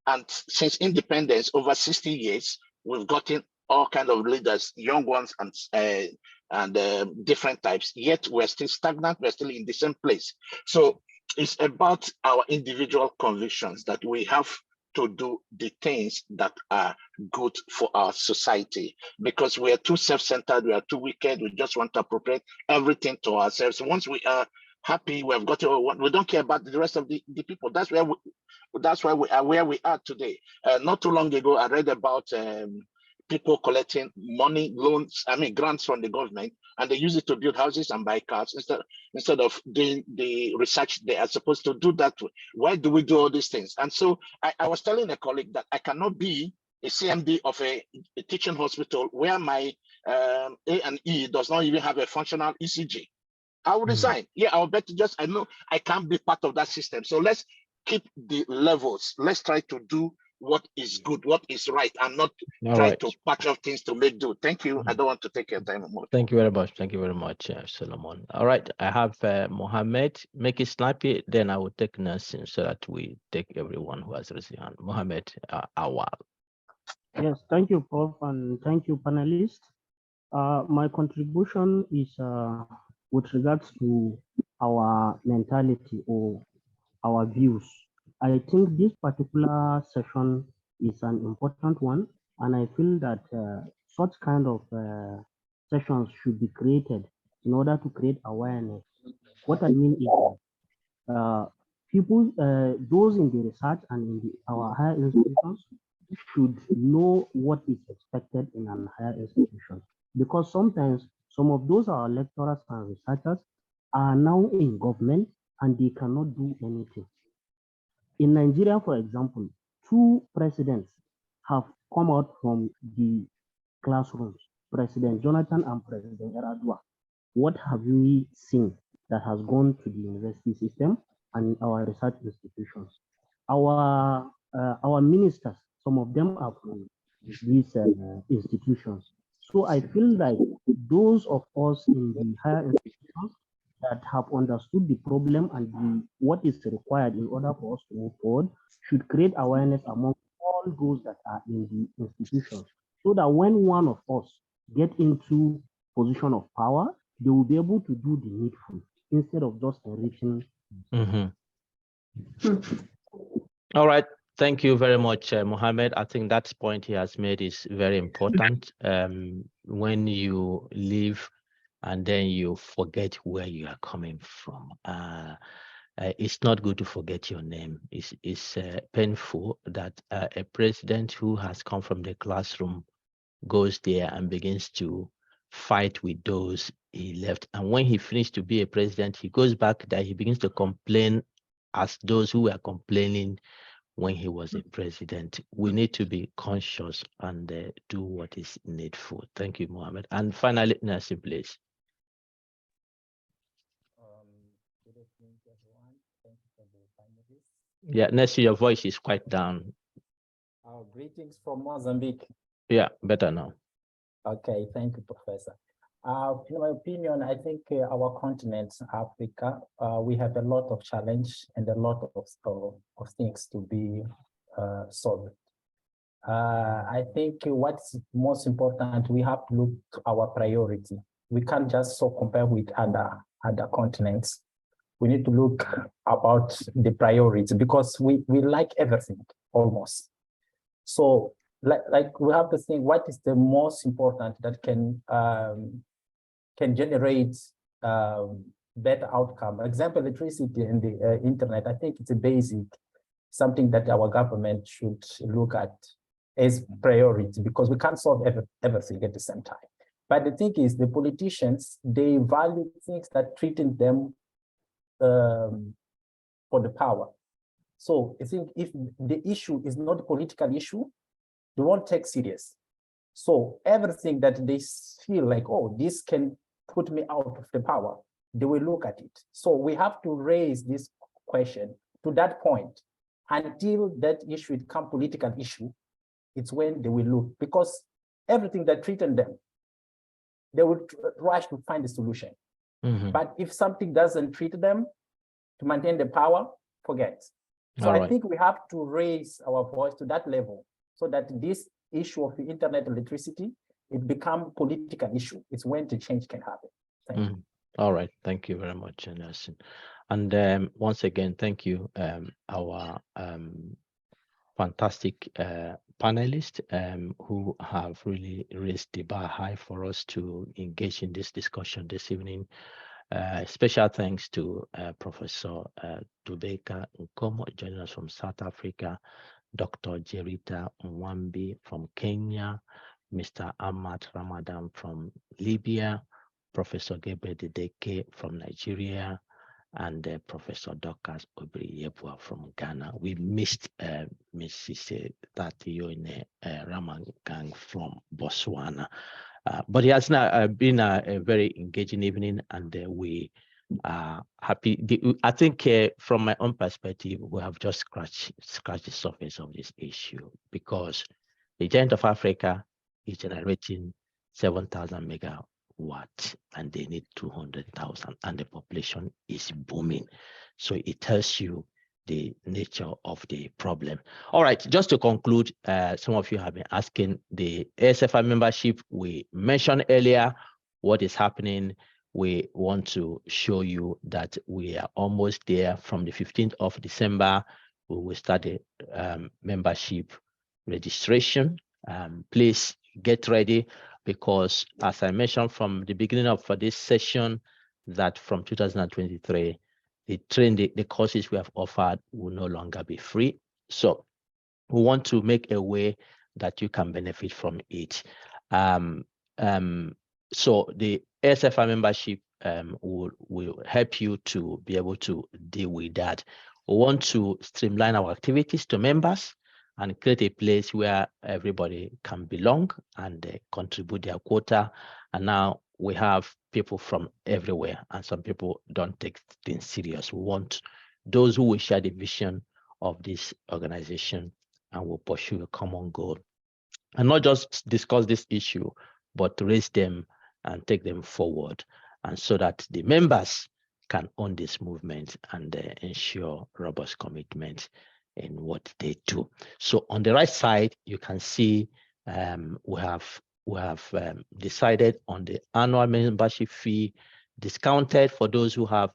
And since independence, over 60 years, we've gotten all kinds of leaders, young ones and different types, yet we're still stagnant, we're still in the same place. So it's about our individual convictions that we have to do the things that are good for our society, because we are too self-centered, we are too wicked, we just want to appropriate everything to ourselves. Once we are happy, we have got to, we don't care about the rest of the people. That's why we are where we are today. Not too long ago, I read about people collecting money, loans, grants from the government, and they use it to build houses and buy cars instead of doing the research they are supposed to do that way. Why do we do all these things? And so I was telling a colleague that I cannot be a CMD of a teaching hospital where my A&E does not even have a functional ECG. I will resign. Yeah, I'll bet I know I can't be part of that system. So let's keep the levels. Let's try to do what is good, what is right, and not try to patch up things to make do. Thank you. I don't want to take your time more. Thank you very much. Thank you very much, Solomon. All right, I have Mohammed. Make it snappy, then I will take nursing so that we take everyone who has raised their hand. Mohammed Awal. Yes, thank you, Prof, and thank you, panelists. My contribution is with regards to our mentality or our views. I think this particular session is an important one, and I feel that such kind of sessions should be created in order to create awareness. What I mean is people, those in the research and in our higher institutions should know what is expected in an higher institution, because sometimes some of those our lecturers and researchers are now in government and they cannot do anything. In Nigeria, for example, 2 presidents have come out from the classrooms, President Jonathan and President Yar'Adua. What have we seen that has gone to the university system and our research institutions? Our ministers, some of them are from these institutions. So I feel like those of us in the higher institutions that have understood the problem and what is required in order for us to move forward should create awareness among all those that are in the institutions, so that when one of us get into position of power, they will be able to do the needful instead of just enriching. All right. Thank you very much, Mohammed. I think that point he has made is very important. When you leave and then you forget where you are coming from, it's not good to forget your name. It's painful that a president who has come from the classroom goes there and begins to fight with those he left. And when he finished to be a president, he goes back there, he begins to complain as those who were complaining when he was a president. We need to be conscious and do what is needful. Thank you, Mohammed. And finally, Nassim, please. Good evening, everyone. Thank you for the panelists. Yeah, Nassim, your voice is quite down. Greetings from Mozambique. Yeah, better now. Okay, thank you, Professor. In my opinion, I think our continent, Africa, we have a lot of challenge and a lot of things to be solved. I think what's most important, we have to look to our priority. We can't just compare with other continents, we need to look about the priorities, because we like everything almost. So like we have to think, what is the most important that can generate better outcome? Example, electricity and the internet. I think it's a basic, something that our government should look at as priority, because we can't solve everything at the same time. But the thing is, the politicians, they value things that treating them for the power. So I think if the issue is not a political issue, they won't take serious. So everything that they feel like, oh, this can put me out of the power, they will look at it. So we have to raise this question to that point. Until that issue becomes political issue, it's when they will look, because everything that threatens them, they would rush to find a solution. But if something doesn't treat them to maintain the power, forget. So I think we have to raise our voice to that level, so that this issue of the internet electricity, it becomes a political issue. It's when the change can happen. Thank you. All right, thank you very much, Nelson. And once again, thank you, our fantastic panelists who have really raised the bar high for us to engage in this discussion this evening. Special thanks to Professor Dubeka Nkomo joining us from South Africa, Dr. Jerita Mwambi from Kenya, Mr. Ahmad Ramadan from Libya, Professor Gabriel Dedeke from Nigeria, and Professor Dorcas Obriyebwa from Ghana. We missed Mrs. Tatiyone Ramangang from Botswana. But it has now been a very engaging evening, and we are happy. I think from my own perspective, we have just scratched the surface of this issue, because the Giant of Africa is generating 7,000 megawatts, and they need 200,000, and the population is booming. So it tells you the nature of the problem. All right, just to conclude, some of you have been asking the ASFI membership. We mentioned earlier what is happening. We want to show you that we are almost there. From the 15th of December, we will start the membership registration. Please get ready, because as I mentioned from the beginning of this session, that from 2023, the courses we have offered will no longer be free. So we want to make a way that you can benefit from it. So the SFI membership will help you to be able to deal with that. We want to streamline our activities to members and create a place where everybody can belong and contribute their quota. And now we have people from everywhere, and some people don't take things serious. We want those who will share the vision of this organization and will pursue a common goal, and not just discuss this issue, but to raise them and take them forward, and so that the members can own this movement and ensure robust commitment in what they do. So on the right side, you can see we have decided on the annual membership fee discounted for those who have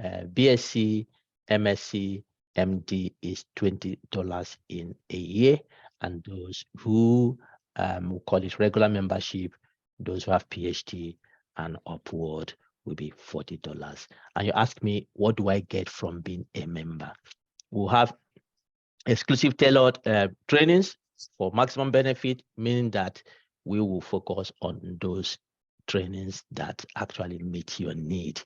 BSc, MSc, MD is $20 in a year, and those who we call it regular membership, those who have PhD and upward, will be $40. And you ask me, what do I get from being a member? We'll have exclusive tailored trainings for maximum benefit, meaning that we will focus on those trainings that actually meet your need.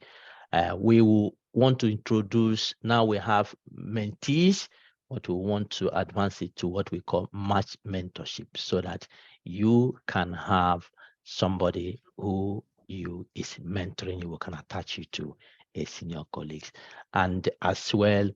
We will want to introduce, now we have mentees, but we want to advance it to what we call match mentorship, so that you can have somebody who is mentoring you, who can attach you to a senior colleague. And as well,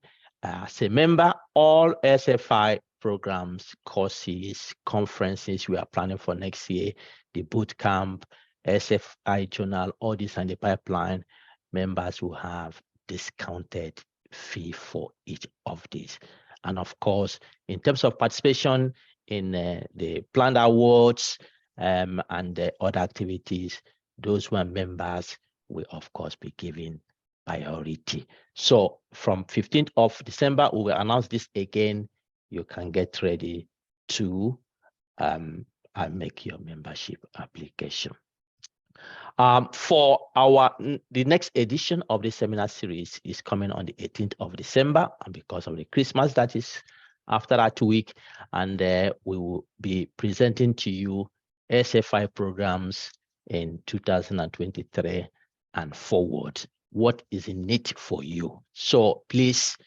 as a member, all SFI programs, courses, conferences we are planning for next year, the boot camp, SFI journal, all this and the pipeline, members will have discounted fee for each of these. And of course, in terms of participation in the planned awards and the other activities, those who are members will of course be given priority. So from 15th of December, we will announce this again. You can get ready to make your membership application. For the next edition of the seminar series is coming on the 18th of December, and because of the Christmas, that is after that week, and we will be presenting to you SFI programs in 2023 and forward. What is in it for you? So please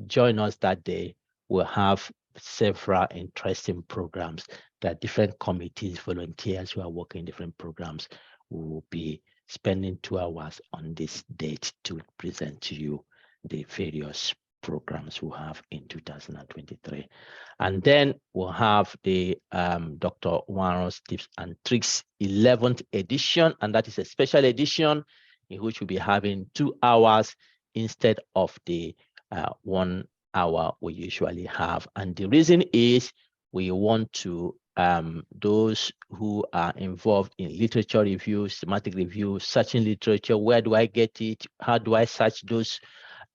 join us that day. We'll have several interesting programs. There are different committees, volunteers who are working different programs. We will be spending 2 hours on this date to present to you the various programs we have in 2023. And then we'll have the Dr. Warren's Tips and Tricks 11th edition, and that is a special edition in which we'll be having 2 hours instead of the 1 hour we usually have. And the reason is we want to those who are involved in literature review, systematic review, searching literature, where do I get it? How do I search those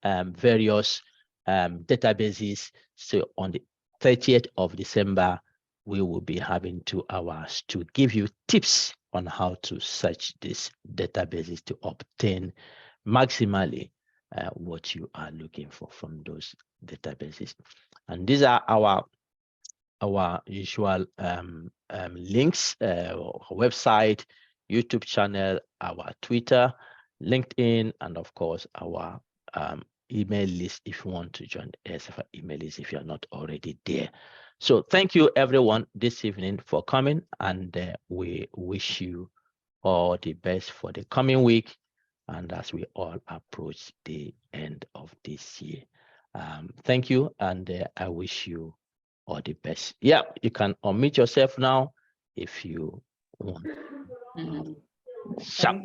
various databases? So on the 30th of December, we will be having 2 hours to give you tips on how to search these databases to obtain maximally what you are looking for from those databases. And these are our usual links, website, YouTube channel, our Twitter, LinkedIn, and of course our email list if you want to join the SFI email list if you're not already there. So thank you everyone this evening for coming, and we wish you all the best for the coming week and as we all approach the end of this year. Thank you, and I wish you all the best. Yeah, you can unmute yourself now if you want.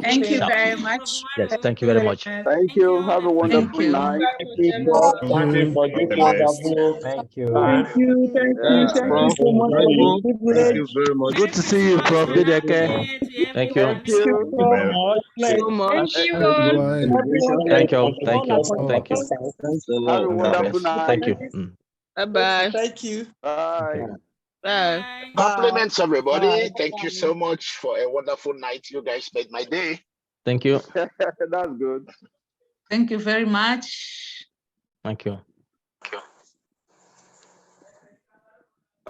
Thank you very much. Yes, thank you very much. Thank you. Have a wonderful night. Thank you for this wonderful. Thank you. Thank you so much for the privilege. Thank you very much. Good to see you, Prof. Dideke. Thank you. Thank you. So much. Thank you. Thank you. Thank you. Thank you. Thanks a Have a lot. wonderful night. Thank you. Bye-bye. Thank you. Bye. Bye. Compliments, everybody. Thank you so much for a wonderful night. You guys made my day. Thank you. That's good. Thank you very much. Thank you.